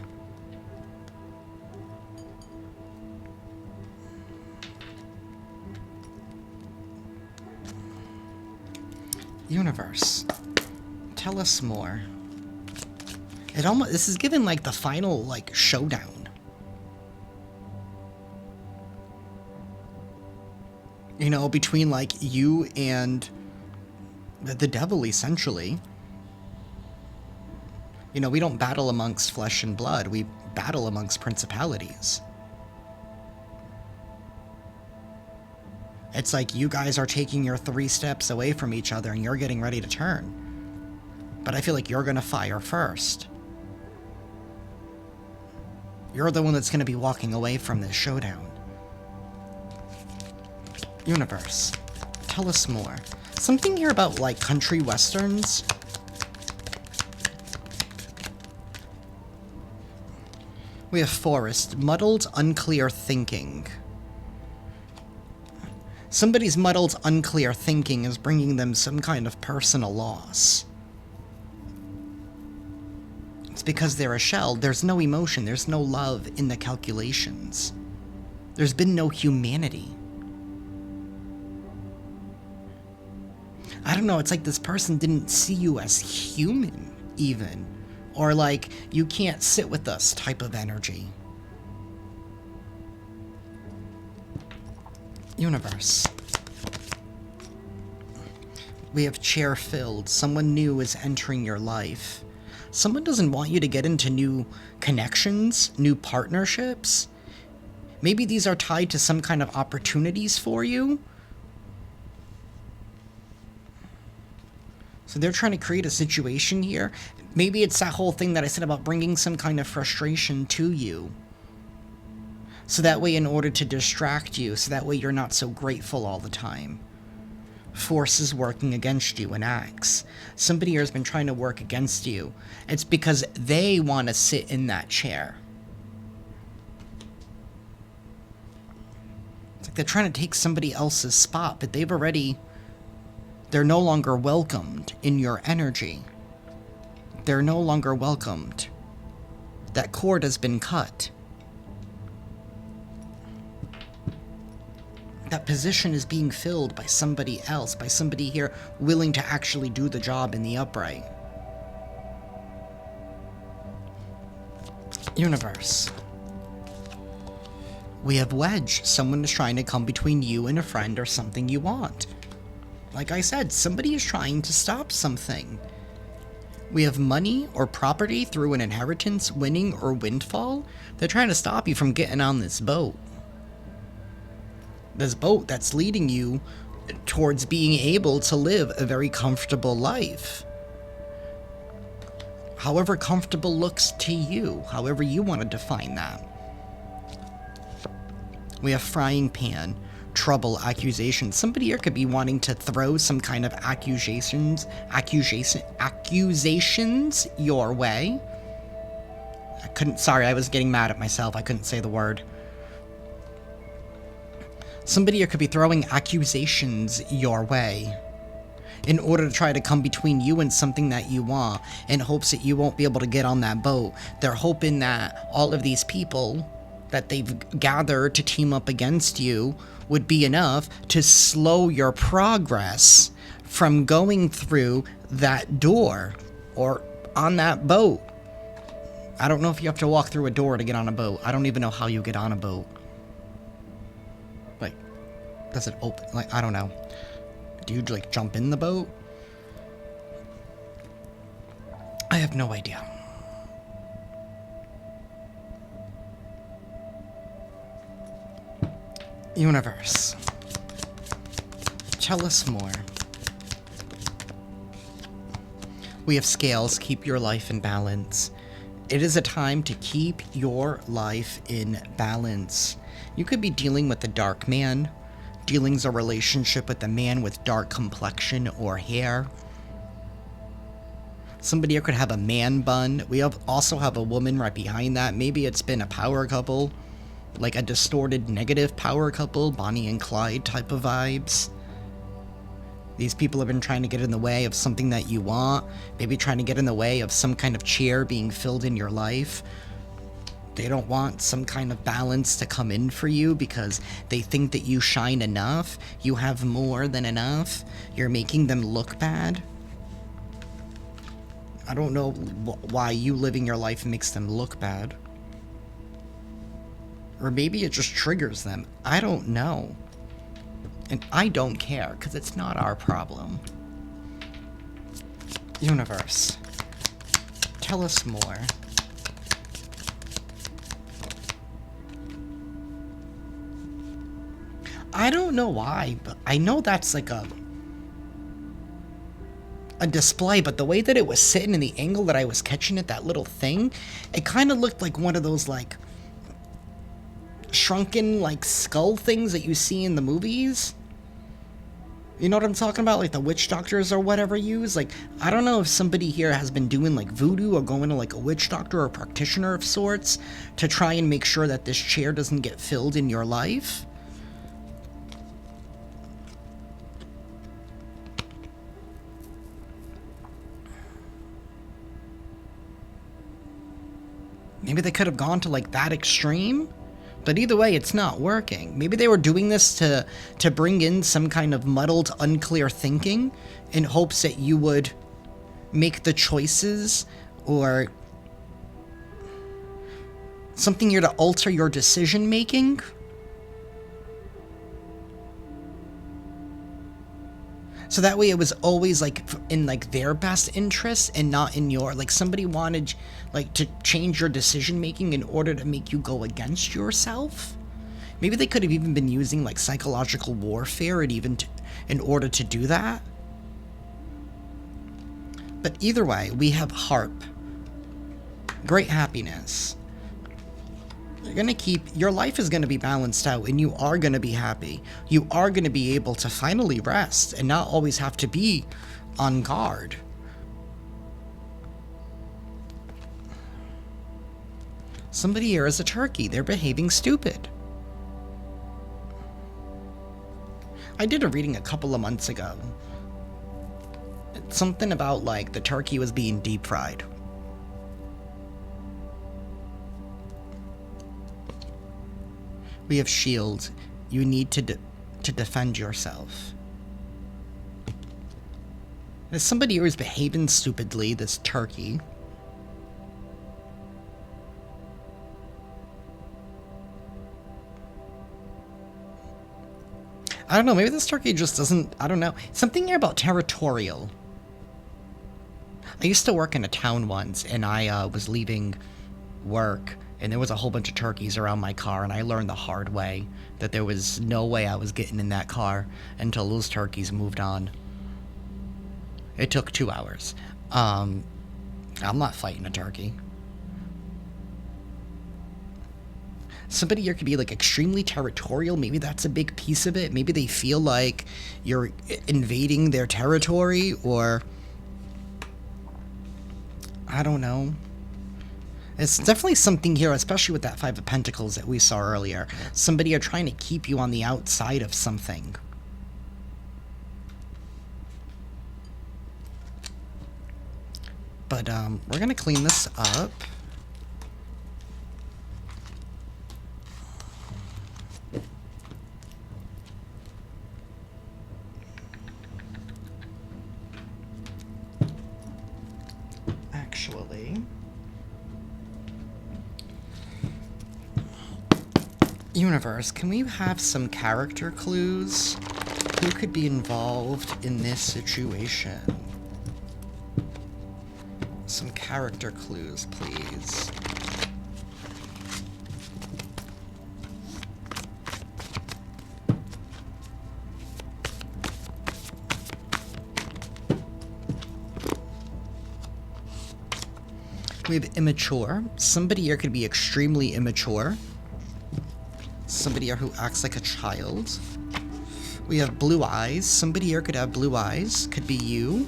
Universe, tell us more. This is given like the final like showdown. You know, between like you and the devil, essentially. You know, we don't battle amongst flesh and blood. We battle amongst principalities. It's like you guys are taking your 3 steps away from each other and you're getting ready to turn. But I feel like you're going to fire first. You're the one that's going to be walking away from this showdown. Universe, tell us more. Something here about, like, country westerns. We have forest, muddled, unclear thinking. Somebody's muddled, unclear thinking is bringing them some kind of personal loss. It's because they're a shell. There's no emotion. There's no love in the calculations. There's been no humanity. I don't know, it's like this person didn't see you as human, even. Or like, you can't sit with us type of energy. Universe. We have chair filled. Someone new is entering your life. Someone doesn't want you to get into new connections, new partnerships. Maybe these are tied to some kind of opportunities for you. So they're trying to create a situation here. Maybe it's that whole thing that I said about bringing some kind of frustration to you. So that way, in order to distract you, so that way you're not so grateful all the time. Forces working against you, an axe. Somebody here has been trying to work against you. It's because they want to sit in that chair. It's like they're trying to take somebody else's spot, but they're no longer welcomed in your energy. They're no longer welcomed. That cord has been cut. That position is being filled by somebody else, by somebody here willing to actually do the job in the upright. Universe. We have wedge. Someone is trying to come between you and a friend or something you want. Like I said, somebody is trying to stop something. We have money or property through an inheritance, winning, or windfall. They're trying to stop you from getting on this boat. This boat that's leading you towards being able to live a very comfortable life. However comfortable looks to you, however you want to define that. We have frying pan, trouble, accusation. Somebody here could be wanting to throw some kind of accusations your way. Sorry, I was getting mad at myself. I couldn't say the word. Somebody here could be throwing accusations your way in order to try to come between you and something that you want, in hopes that you won't be able to get on that boat. They're hoping that all of these people that they've gathered to team up against you would be enough to slow your progress from going through that door or on that boat. I don't know if you have to walk through a door to get on a boat. I don't even know how you get on a boat. Like, does it open? Like, I don't know. Do you, like, jump in the boat? I have no idea. Universe. Tell us more. We have scales. Keep your life in balance. It is a time to keep your life in balance. You could be dealing with a dark man. Dealing's a relationship with a man with dark complexion or hair. Somebody here could have a man bun. We also have a woman right behind that. Maybe it's been a power couple. Like a distorted negative power couple. Bonnie and Clyde type of vibes. These people have been trying to get in the way of something that you want. Maybe trying to get in the way of some kind of chair being filled in your life. They don't want some kind of balance to come in for you because they think that you shine enough. You have more than enough. You're making them look bad. I don't know why you living your life makes them look bad. Or maybe it just triggers them. I don't know. And I don't care, because it's not our problem. Universe. Tell us more. I don't know why, but I know that's like a display, but the way that it was sitting in the angle that I was catching it, that little thing, it kind of looked like one of those like shrunken like skull things that you see in the movies. You know what I'm talking about? Like the witch doctors or whatever use. Like, I don't know if somebody here has been doing like voodoo or going to like a witch doctor or a practitioner of sorts to try and make sure that this chair doesn't get filled in your life. Maybe they could have gone to like that extreme, but either way, it's not working. Maybe they were doing this to bring in some kind of muddled, unclear thinking in hopes that you would make the choices or something here to alter your decision making. So that way it was always like in like their best interest and not in your, like somebody wanted like to change your decision making in order to make you go against yourself. Maybe they could have even been using like psychological warfare and even in order to do that. But either way, we have harp. Great happiness. You're going to keep, your life is going to be balanced out and you are going to be happy. You are going to be able to finally rest and not always have to be on guard. Somebody here is a turkey. They're behaving stupid. I did a reading a couple of months ago. It's something about like the turkey was being deep fried. We have shield. You need to defend yourself. There's somebody who is behaving stupidly, this turkey. I don't know, maybe this turkey just doesn't, I don't know. Something here about territorial. I used to work in a town once, and I was leaving work, and there was a whole bunch of turkeys around my car, and I learned the hard way that there was no way I was getting in that car until those turkeys moved on. It took 2 hours. I'm not fighting a turkey. Somebody here could be like extremely territorial. Maybe that's a big piece of it. Maybe they feel like you're invading their territory, or I don't know. It's definitely something here, especially with that Five of Pentacles that we saw earlier. Somebody are trying to keep you on the outside of something. But we're gonna clean this up. Actually, universe, can we have some character clues? Who could be involved in this situation? Some character clues, please. We have immature. Somebody here could be extremely immature. Somebody here who acts like a child. We have blue eyes. Somebody here could have blue eyes. Could be you.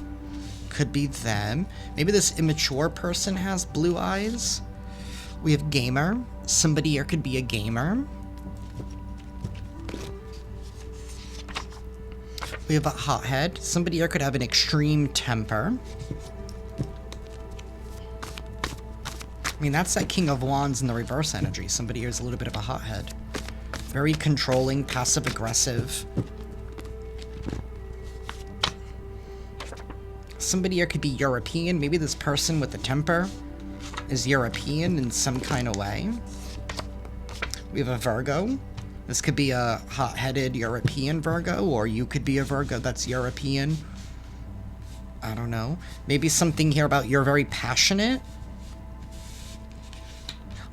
Could be them. Maybe this immature person has blue eyes. We have gamer. Somebody here could be a gamer. We have a hothead. Somebody here could have an extreme temper. I mean, that's that King of Wands in the reverse energy. Somebody here is a little bit of a hothead. Very controlling, passive-aggressive. Somebody here could be European. Maybe this person with the temper is European in some kind of way. We have a Virgo. This could be a hot-headed European Virgo, or you could be a Virgo that's European. I don't know. Maybe something here about you're very passionate.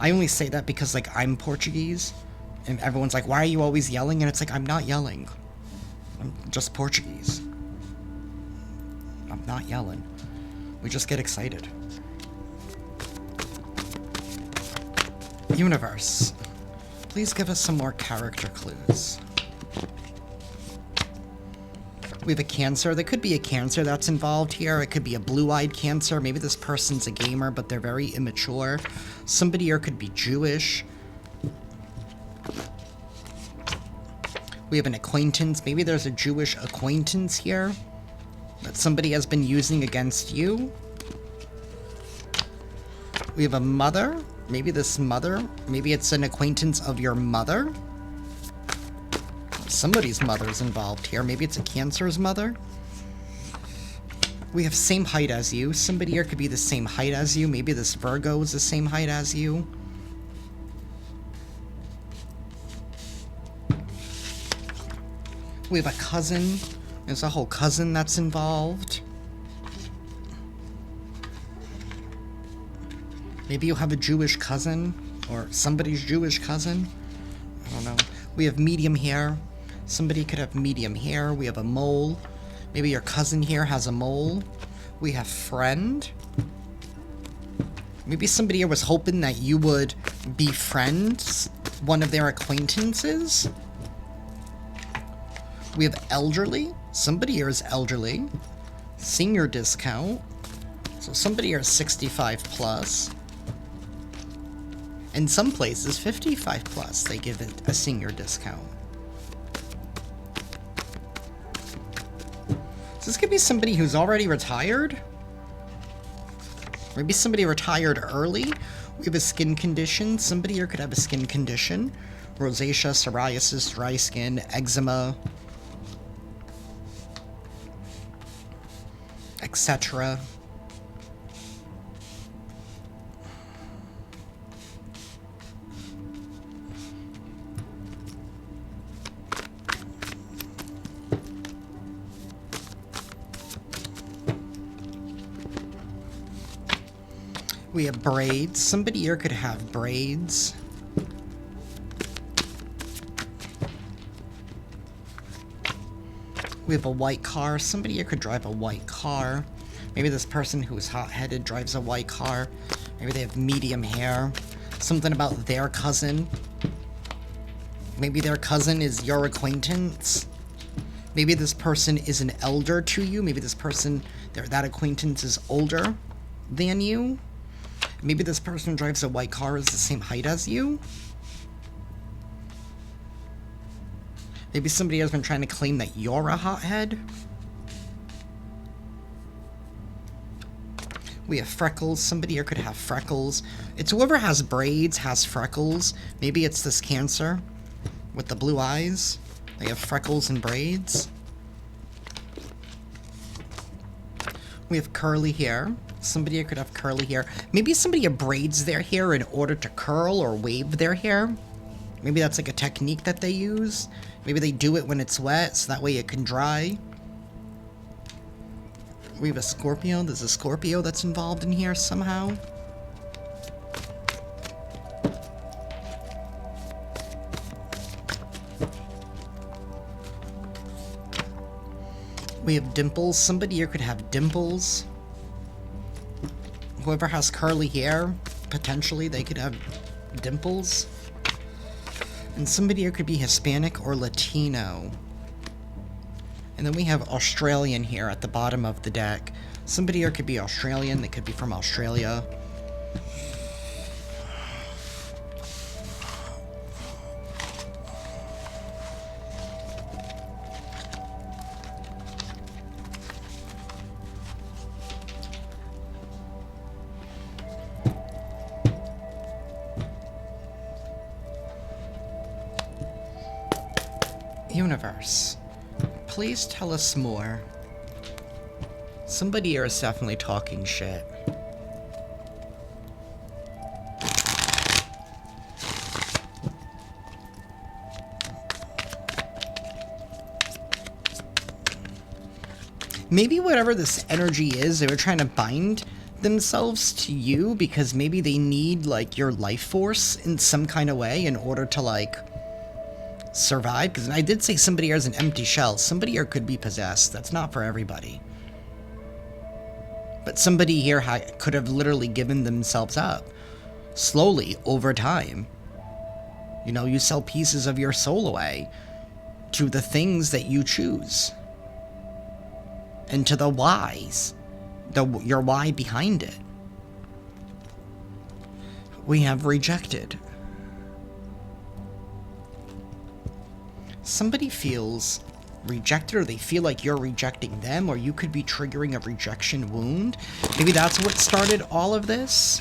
I only say that because, like, I'm Portuguese, and everyone's like, why are you always yelling? And it's like, I'm not yelling. I'm just Portuguese. I'm not yelling. We just get excited. Universe, please give us some more character clues. We have a Cancer. There could be a Cancer that's involved here. It could be a blue-eyed Cancer. Maybe this person's a gamer, but they're very immature. Somebody here could be Jewish. We have an acquaintance. Maybe there's a Jewish acquaintance here that somebody has been using against you. We have a mother. Maybe this mother. Maybe it's an acquaintance of your mother. Somebody's mother's involved here. Maybe it's a Cancer's mother. We have same height as you. Somebody here could be the same height as you. Maybe this Virgo is the same height as you. We have a cousin. There's a whole cousin that's involved. Maybe you have a Jewish cousin, or somebody's Jewish cousin. I don't know. We have medium hair. Somebody could have medium hair. We have a mole. Maybe your cousin here has a mole. We have friend. Maybe somebody here was hoping that you would befriend one of their acquaintances. We have elderly. Somebody here is elderly. Senior discount. So somebody here is 65 plus. In some places, 55 plus, they give it a senior discount. So this could be somebody who's already retired. Maybe somebody retired early. We have a skin condition. Somebody here could have a skin condition. Rosacea, psoriasis, dry skin, eczema, etc. We have braids. Somebody here could have braids. We have a white car. Somebody here could drive a white car. Maybe this person who's hot-headed drives a white car. Maybe they have medium hair. Something about their cousin. Maybe their cousin is your acquaintance. Maybe this person is an elder to you. Maybe this person, that acquaintance is older than you. Maybe this person who drives a white car is the same height as you. Maybe somebody has been trying to claim that you're a hothead. We have freckles. Somebody here could have freckles. It's whoever has braids has freckles. Maybe it's this Cancer with the blue eyes. They have freckles and braids. We have curly hair. Somebody here could have curly hair. Maybe somebody braids their hair in order to curl or wave their hair. Maybe that's like a technique that they use. Maybe they do it when it's wet, so that way it can dry. We have a Scorpio. There's a Scorpio that's involved in here somehow. We have dimples. Somebody here could have dimples. Whoever has curly hair, potentially they could have dimples. And somebody here could be Hispanic or Latino. And then we have Australian here at the bottom of the deck. Somebody here could be Australian. They could be from Australia. Universe, please tell us more. Somebody here is definitely talking shit. Maybe whatever this energy is, they were trying to bind themselves to you because maybe they need, like, your life force in some kind of way in order to, like, survive. Because I did say somebody here is an empty shell. Somebody here could be possessed. That's not for everybody. But somebody here could have literally given themselves up slowly over time. You know, you sell pieces of your soul away to the things that you choose. And to the whys. Your why behind it. We have rejected. Somebody feels rejected, or they feel like you're rejecting them, or you could be triggering a rejection wound. Maybe that's what started all of this.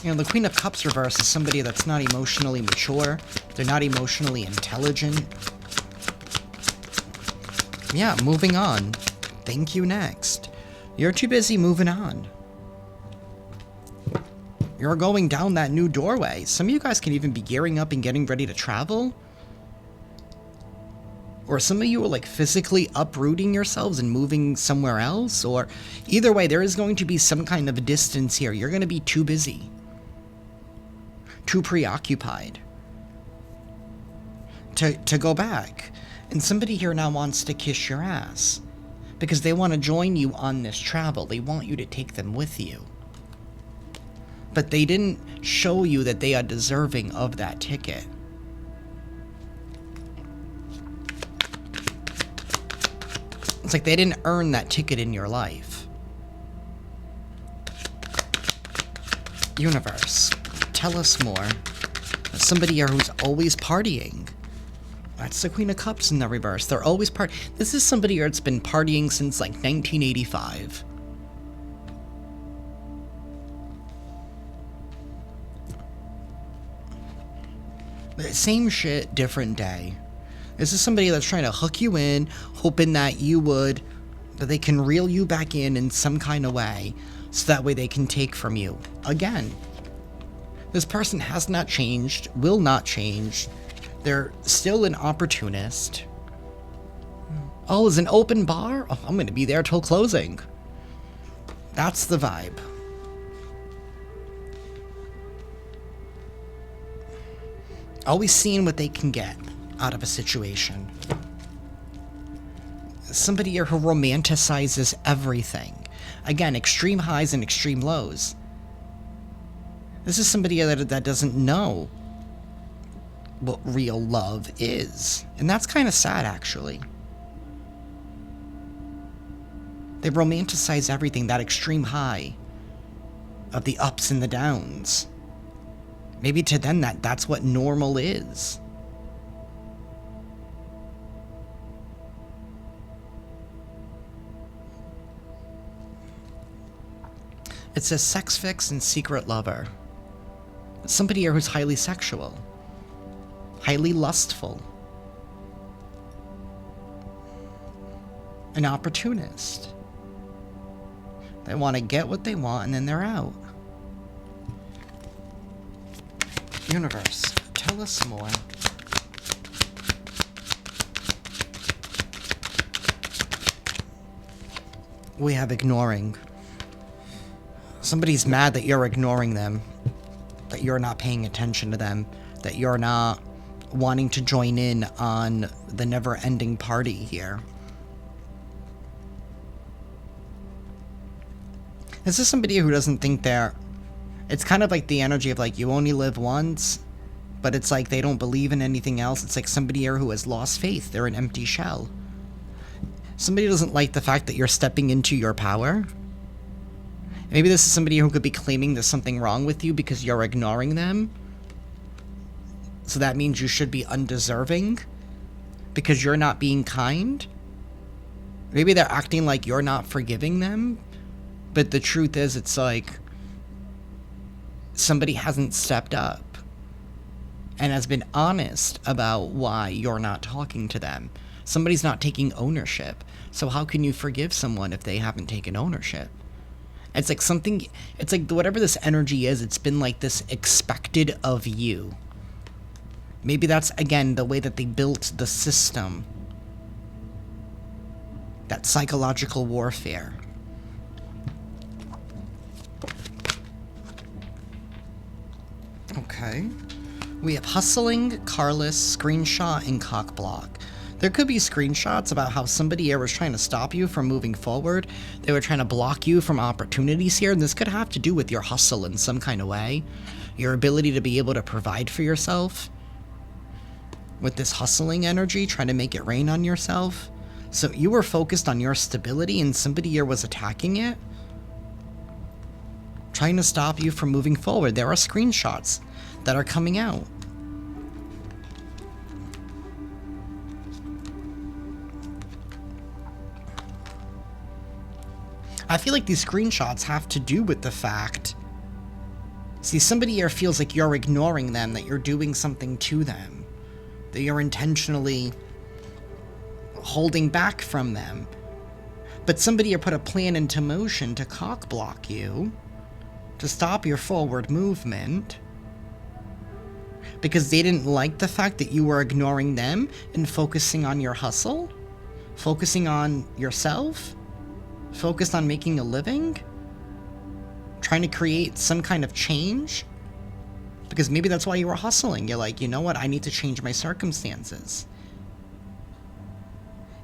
You know, the Queen of Cups reverse is somebody that's not emotionally mature. They're not emotionally intelligent. Yeah, moving on. Thank you, next. You're too busy moving on. You're going down that new doorway. Some of you guys can even be gearing up and getting ready to travel. Or some of you are like physically uprooting yourselves and moving somewhere else. Or either way, there is going to be some kind of a distance here. You're going to be too busy. Too preoccupied to go back. And somebody here now wants to kiss your ass because they want to join you on this travel. They want you to take them with you. But they didn't show you that they are deserving of that ticket. It's like they didn't earn that ticket in your life. Universe, tell us more. Somebody here who's always partying. That's the Queen of Cups in the reverse. They're always This is somebody here that's been partying since like 1985. Same shit, different day. This is somebody that's trying to hook you in, hoping that they can reel you back in some kind of way, so that way they can take from you. Again, this person has not changed, will not change. They're still an opportunist. Oh, is an open bar? Oh, I'm going to be there till closing. That's the vibe. Always seeing what they can get out of a situation. Somebody here who romanticizes everything. Again, extreme highs and extreme lows. This is somebody that doesn't know what real love is. And that's kind of sad, actually. They romanticize everything, that extreme high of the ups and the downs. Maybe to them that's what normal is. It says sex fix and secret lover. Somebody here who's highly sexual. Highly lustful. An opportunist. They want to get what they want and then they're out. Universe, tell us more. We have ignoring. Somebody's mad that you're ignoring them, that you're not paying attention to them, that you're not wanting to join in on the never-ending party here. This is somebody who doesn't think it's kind of like the energy of like you only live once, but it's like they don't believe in anything else. It's like somebody here who has lost faith. They're an empty shell. Somebody doesn't like the fact that you're stepping into your power. Maybe this is somebody who could be claiming there's something wrong with you because you're ignoring them. So that means you should be undeserving because you're not being kind. Maybe they're acting like you're not forgiving them. But the truth is, it's like somebody hasn't stepped up and has been honest about why you're not talking to them. Somebody's not taking ownership. So how can you forgive someone if they haven't taken ownership? It's like whatever this energy is, it's been like this expected of you. Maybe that's, again, the way that they built the system. That psychological warfare. Okay. We have hustling, carless, screenshot, and cockblock. There could be screenshots about how somebody here was trying to stop you from moving forward. They were trying to block you from opportunities here, and this could have to do with your hustle in some kind of way. Your ability to be able to provide for yourself. With this hustling energy, trying to make it rain on yourself. So you were focused on your stability, and somebody here was attacking it. Trying to stop you from moving forward. There are screenshots that are coming out. I feel like these screenshots have to do with the fact... See, somebody here feels like you're ignoring them, that you're doing something to them. That you're intentionally holding back from them. But somebody here put a plan into motion to cockblock you. To stop your forward movement. Because they didn't like the fact that you were ignoring them and focusing on your hustle? Focusing on yourself? Focused on making a living? Trying to create some kind of change? Because maybe that's why you were hustling. You're like, you know what, I need to change my circumstances.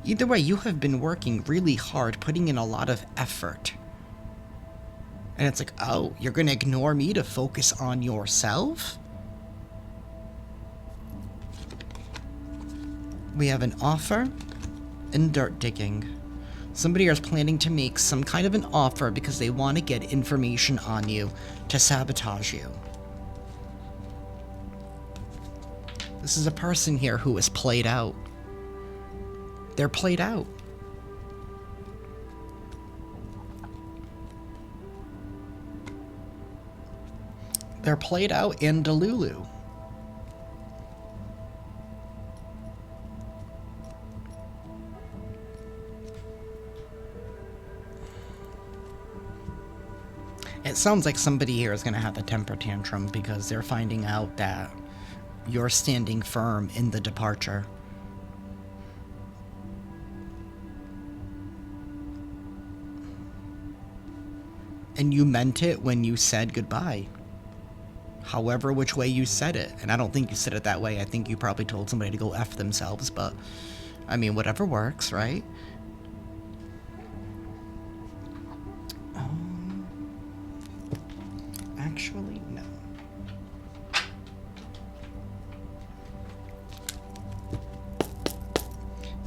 Either way, you have been working really hard, putting in a lot of effort. And it's like, oh, you're going to ignore me to focus on yourself? We have an offer and dirt digging. Somebody is planning to make some kind of an offer because they want to get information on you to sabotage you. This is a person here who is played out. They're played out. They're played out in Delulu. It sounds like somebody here is going to have a temper tantrum because they're finding out that you're standing firm in the departure. And you meant it when you said goodbye. However which way you said it. And I don't think you said it that way. I think you probably told somebody to go F themselves, but I mean, whatever works, right? Actually, no.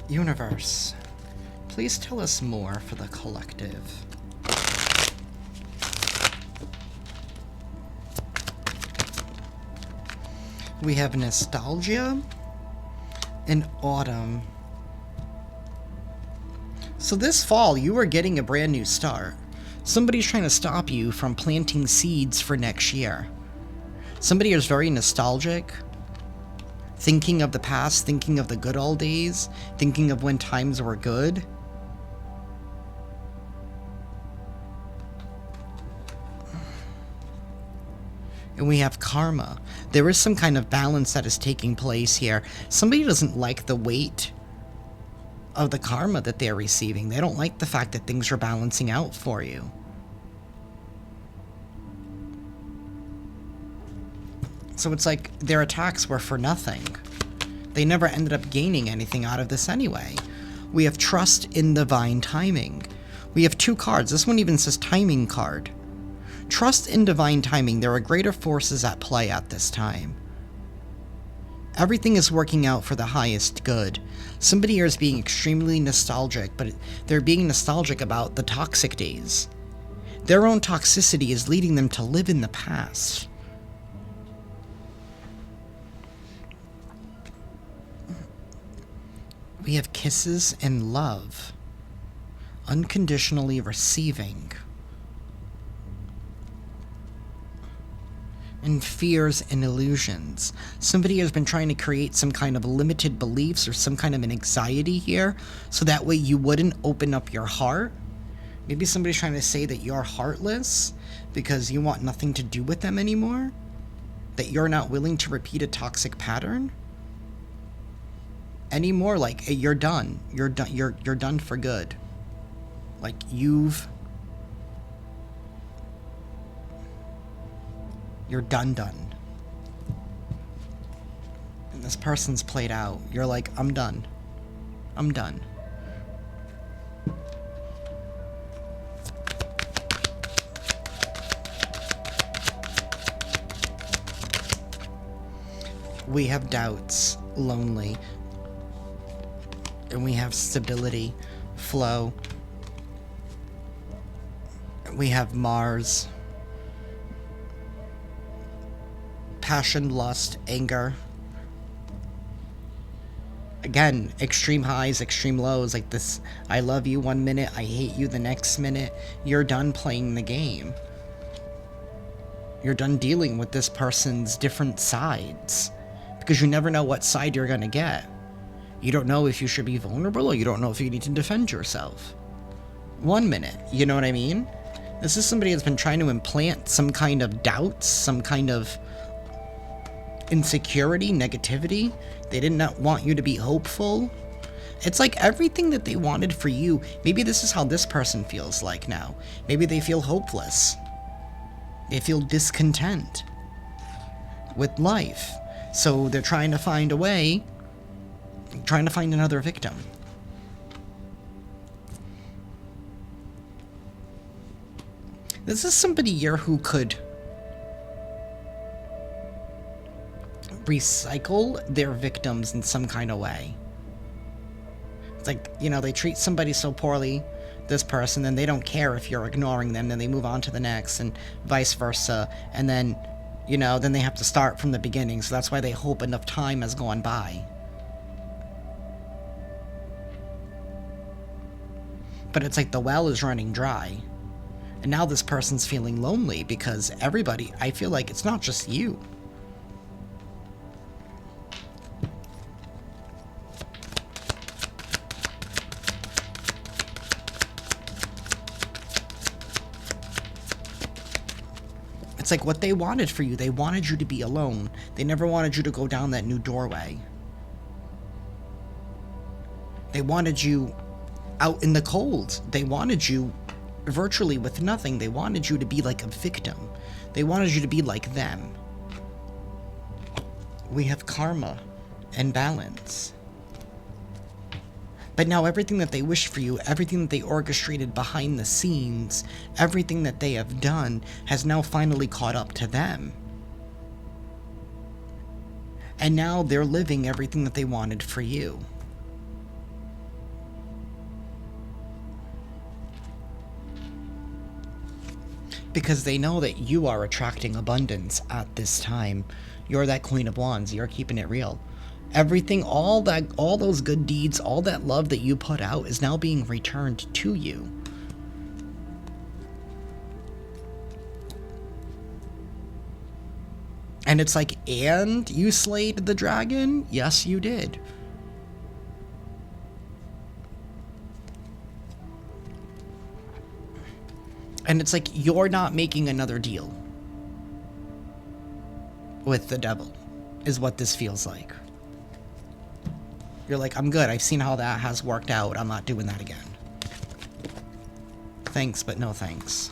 Universe, please tell us more for the collective. We have nostalgia and autumn. So this fall, you are getting a brand new start. Somebody's trying to stop you from planting seeds for next year. Somebody is very nostalgic, thinking of the past, thinking of the good old days, thinking of when times were good. And we have karma. There is some kind of balance that is taking place here. Somebody doesn't like the weight of the karma that they're receiving. They don't like the fact that things are balancing out for you. So it's like their attacks were for nothing. They never ended up gaining anything out of this anyway. We have trust in divine timing. We have two cards. This one even says timing card. Trust in divine timing. There are greater forces at play at this time. Everything is working out for the highest good. Somebody here is being extremely nostalgic, but they're being nostalgic about the toxic days. Their own toxicity is leading them to live in the past. We have kisses and love. Unconditionally receiving. And fears and illusions. Somebody has been trying to create some kind of limited beliefs or some kind of an anxiety here, so that way you wouldn't open up your heart. Maybe somebody's trying to say that you're heartless because you want nothing to do with them anymore. That you're not willing to repeat a toxic pattern. anymore. Like, you're done. You're done. You're done for good. Like, you're done. And this person's played out. You're like, I'm done. I'm done. We have doubts, lonely, and we have stability, flow. We have Mars, passion, lust, anger. Again, extreme highs, extreme lows, like this. I love you one minute, I hate you the next minute. You're done playing the game. You're done dealing with this person's different sides. Because you never know what side you're gonna get. You don't know if you should be vulnerable, or you don't know if you need to defend yourself. 1 minute, you know what I mean? This is somebody that's been trying to implant some kind of doubts, some kind of insecurity, negativity. They did not want you to be hopeful. It's like everything that they wanted for you, maybe this is how this person feels like now. Maybe they feel hopeless. They feel discontent with life. So they're trying to find a way, trying to find another victim. This is somebody here who could recycle their victims in some kind of way. It's like, you know, they treat somebody so poorly, this person, and they don't care if you're ignoring them, then they move on to the next, and vice versa, and then, you know, then they have to start from the beginning, so that's why they hope enough time has gone by. But it's like the well is running dry. And now this person's feeling lonely because everybody, I feel like it's not just you. It's like what they wanted for you. They wanted you to be alone. They never wanted you to go down that new doorway. They wanted you out in the cold. They wanted you virtually with nothing. They wanted you to be like a victim. They wanted you to be like them. We have karma and balance. But now everything that they wished for you, everything that they orchestrated behind the scenes, everything that they have done has now finally caught up to them. And now they're living everything that they wanted for you. Because they know that you are attracting abundance at this time. You're that Queen of Wands. You're keeping it real. Everything, all those good deeds, all that love that you put out is now being returned to you. And it's like, and you slayed the dragon? Yes, you did. And it's like, you're not making another deal with the devil, is what this feels like. You're like, I'm good. I've seen how that has worked out. I'm not doing that again. Thanks, but no thanks.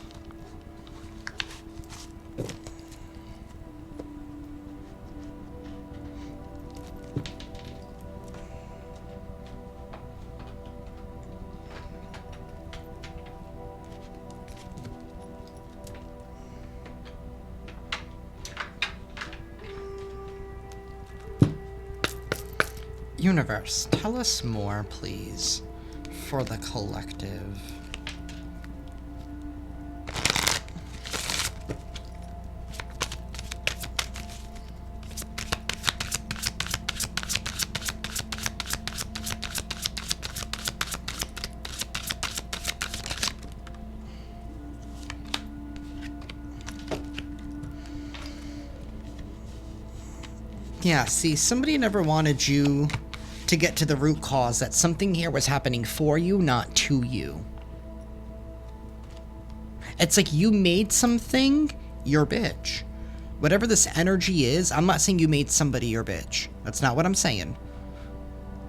Universe, tell us more, please, for the collective. Yeah, see, somebody never wanted you to get to the root cause, that something here was happening for you, not to you. It's like you made something your bitch. Whatever this energy is, I'm not saying you made somebody your bitch. That's not what I'm saying.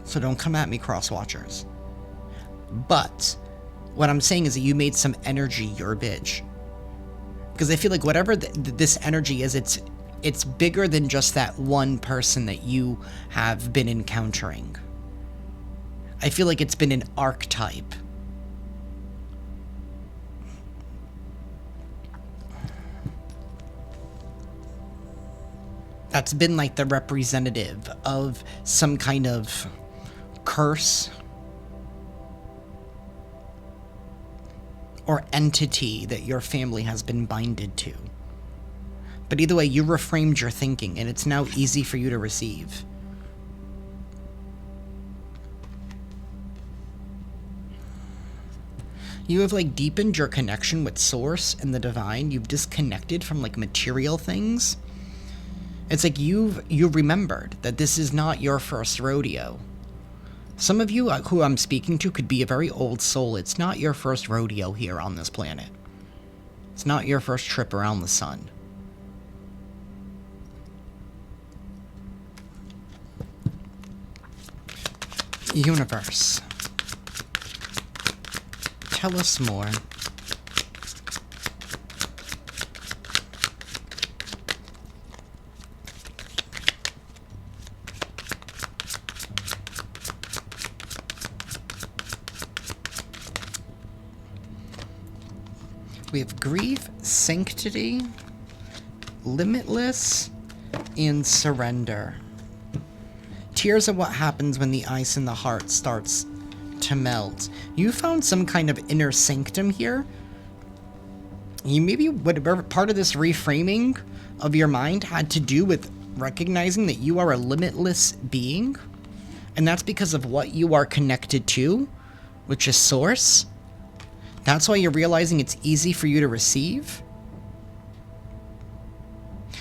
So don't come at me, cross-watchers. But what I'm saying is that you made some energy your bitch. Because I feel like whatever this energy is, it's bigger than just that one person that you have been encountering. I feel like it's been an archetype. That's been like the representative of some kind of curse or entity that your family has been binded to. But either way, you reframed your thinking, and it's now easy for you to receive. You have, like, deepened your connection with Source and the Divine. You've disconnected from, like, material things. It's like you remembered that this is not your first rodeo. Some of you who I'm speaking to could be a very old soul. It's not your first rodeo here on this planet. It's not your first trip around the sun. Universe, tell us more. We have grief, sanctity, limitless, and surrender. Tears are what happens when the ice in the heart starts to melt. You found some kind of inner sanctum here. You maybe whatever part of this reframing of your mind had to do with recognizing that you are a limitless being, and that's because of what you are connected to, which is Source. That's why you're realizing it's easy for you to receive.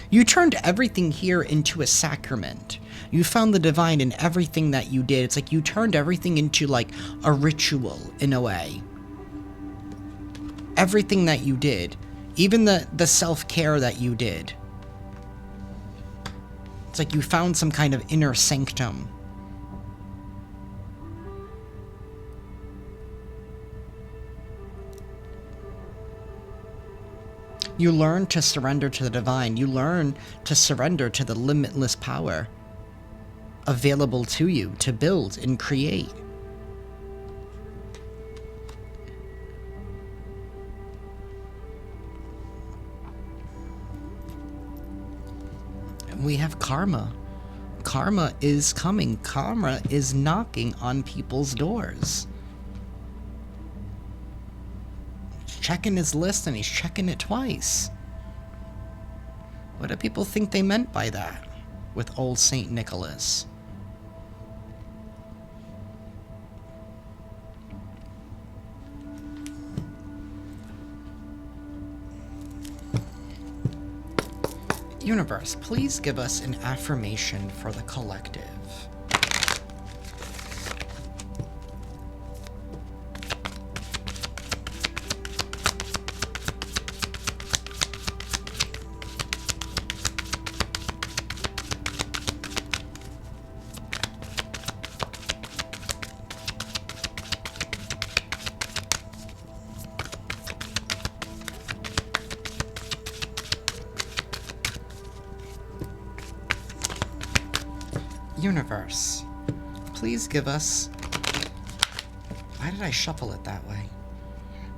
You turned everything here into a sacrament. You found the divine in everything that you did. It's like you turned everything into like a ritual in a way. Everything that you did, even the self-care that you did. It's like you found some kind of inner sanctum. You learn to surrender to the divine. You learn to surrender to the limitless power available to you to build and create. And we have karma. Karma is coming. Karma is knocking on people's doors. Checking his list, and he's checking it twice. What do people think they meant by that with old Saint Nicholas? Universe, please give us an affirmation for the collective. Universe, please give us... Why did I shuffle it that way?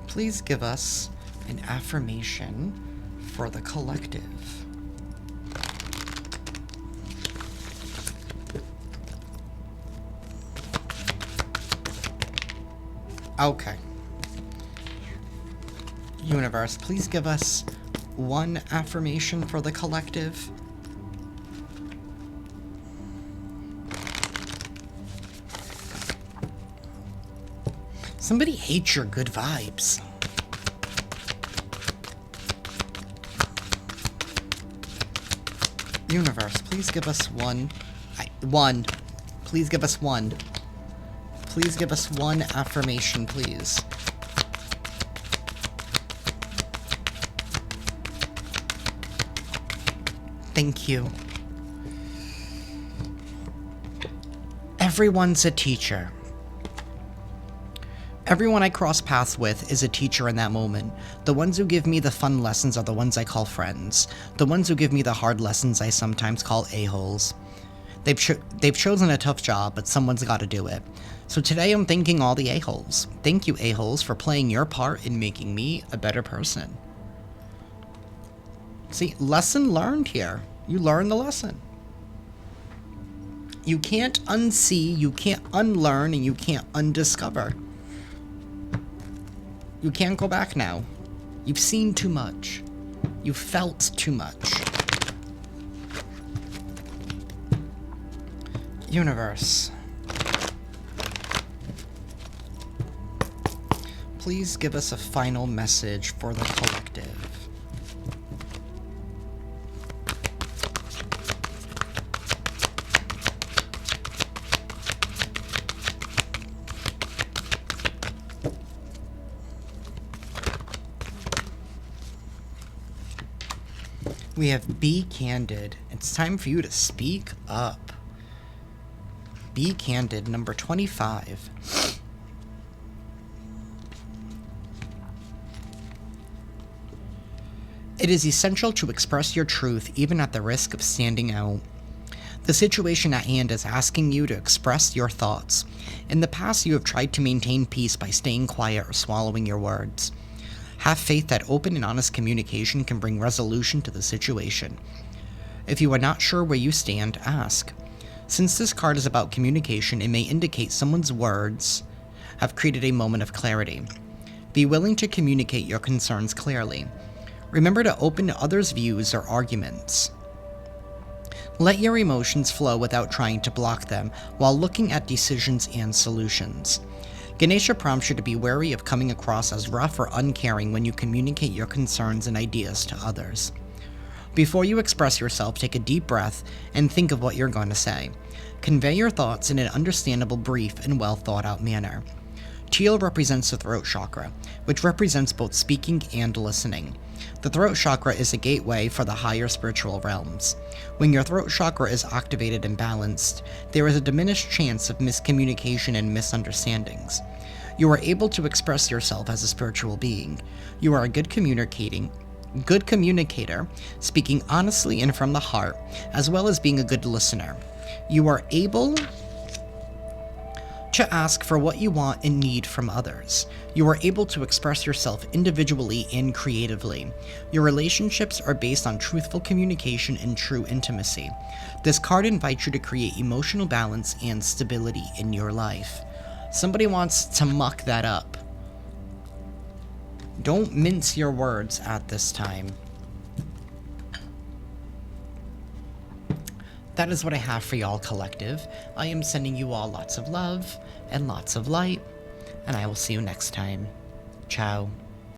Please give us an affirmation for the collective. Okay. Universe, please give us one affirmation for the collective. Somebody hates your good vibes. Universe, please give us one. Please give us one. Please give us one affirmation, please. Thank you. Everyone's a teacher. Everyone I cross paths with is a teacher in that moment. The ones who give me the fun lessons are the ones I call friends. The ones who give me the hard lessons I sometimes call a-holes. They've chosen a tough job, but someone's got to do it. So today I'm thanking all the a-holes. Thank you, a-holes, for playing your part in making me a better person. See, lesson learned here. You learn the lesson. You can't unsee, you can't unlearn, and you can't undiscover. You can't go back now. You've seen too much. You've felt too much. Universe. Please give us a final message for the collective. We have Be Candid. It's time for you to speak up. Be Candid, number 25. It is essential to express your truth even at the risk of standing out. The situation at hand is asking you to express your thoughts. In the past, you have tried to maintain peace by staying quiet or swallowing your words. Have faith that open and honest communication can bring resolution to the situation. If you are not sure where you stand, ask. Since this card is about communication, it may indicate someone's words have created a moment of clarity. Be willing to communicate your concerns clearly. Remember to open to others' views or arguments. Let your emotions flow without trying to block them while looking at decisions and solutions. Ganesha prompts you to be wary of coming across as rough or uncaring when you communicate your concerns and ideas to others. Before you express yourself, take a deep breath and think of what you're going to say. Convey your thoughts in an understandable, brief, and well thought out manner. Teal represents the throat chakra, which represents both speaking and listening. The throat chakra is a gateway for the higher spiritual realms. When your throat chakra is activated and balanced, there is a diminished chance of miscommunication and misunderstandings. You are able to express yourself as a spiritual being. You are a good communicator, speaking honestly and from the heart, as well as being a good listener. You are able to ask for what you want and need from others. You are able to express yourself individually and creatively. Your relationships are based on truthful communication and true intimacy. This card invites you to create emotional balance and stability in your life. Somebody wants to muck that up. Don't mince your words at this time. That is what I have for y'all, collective. I am sending you all lots of love and lots of light, and I will see you next time. Ciao.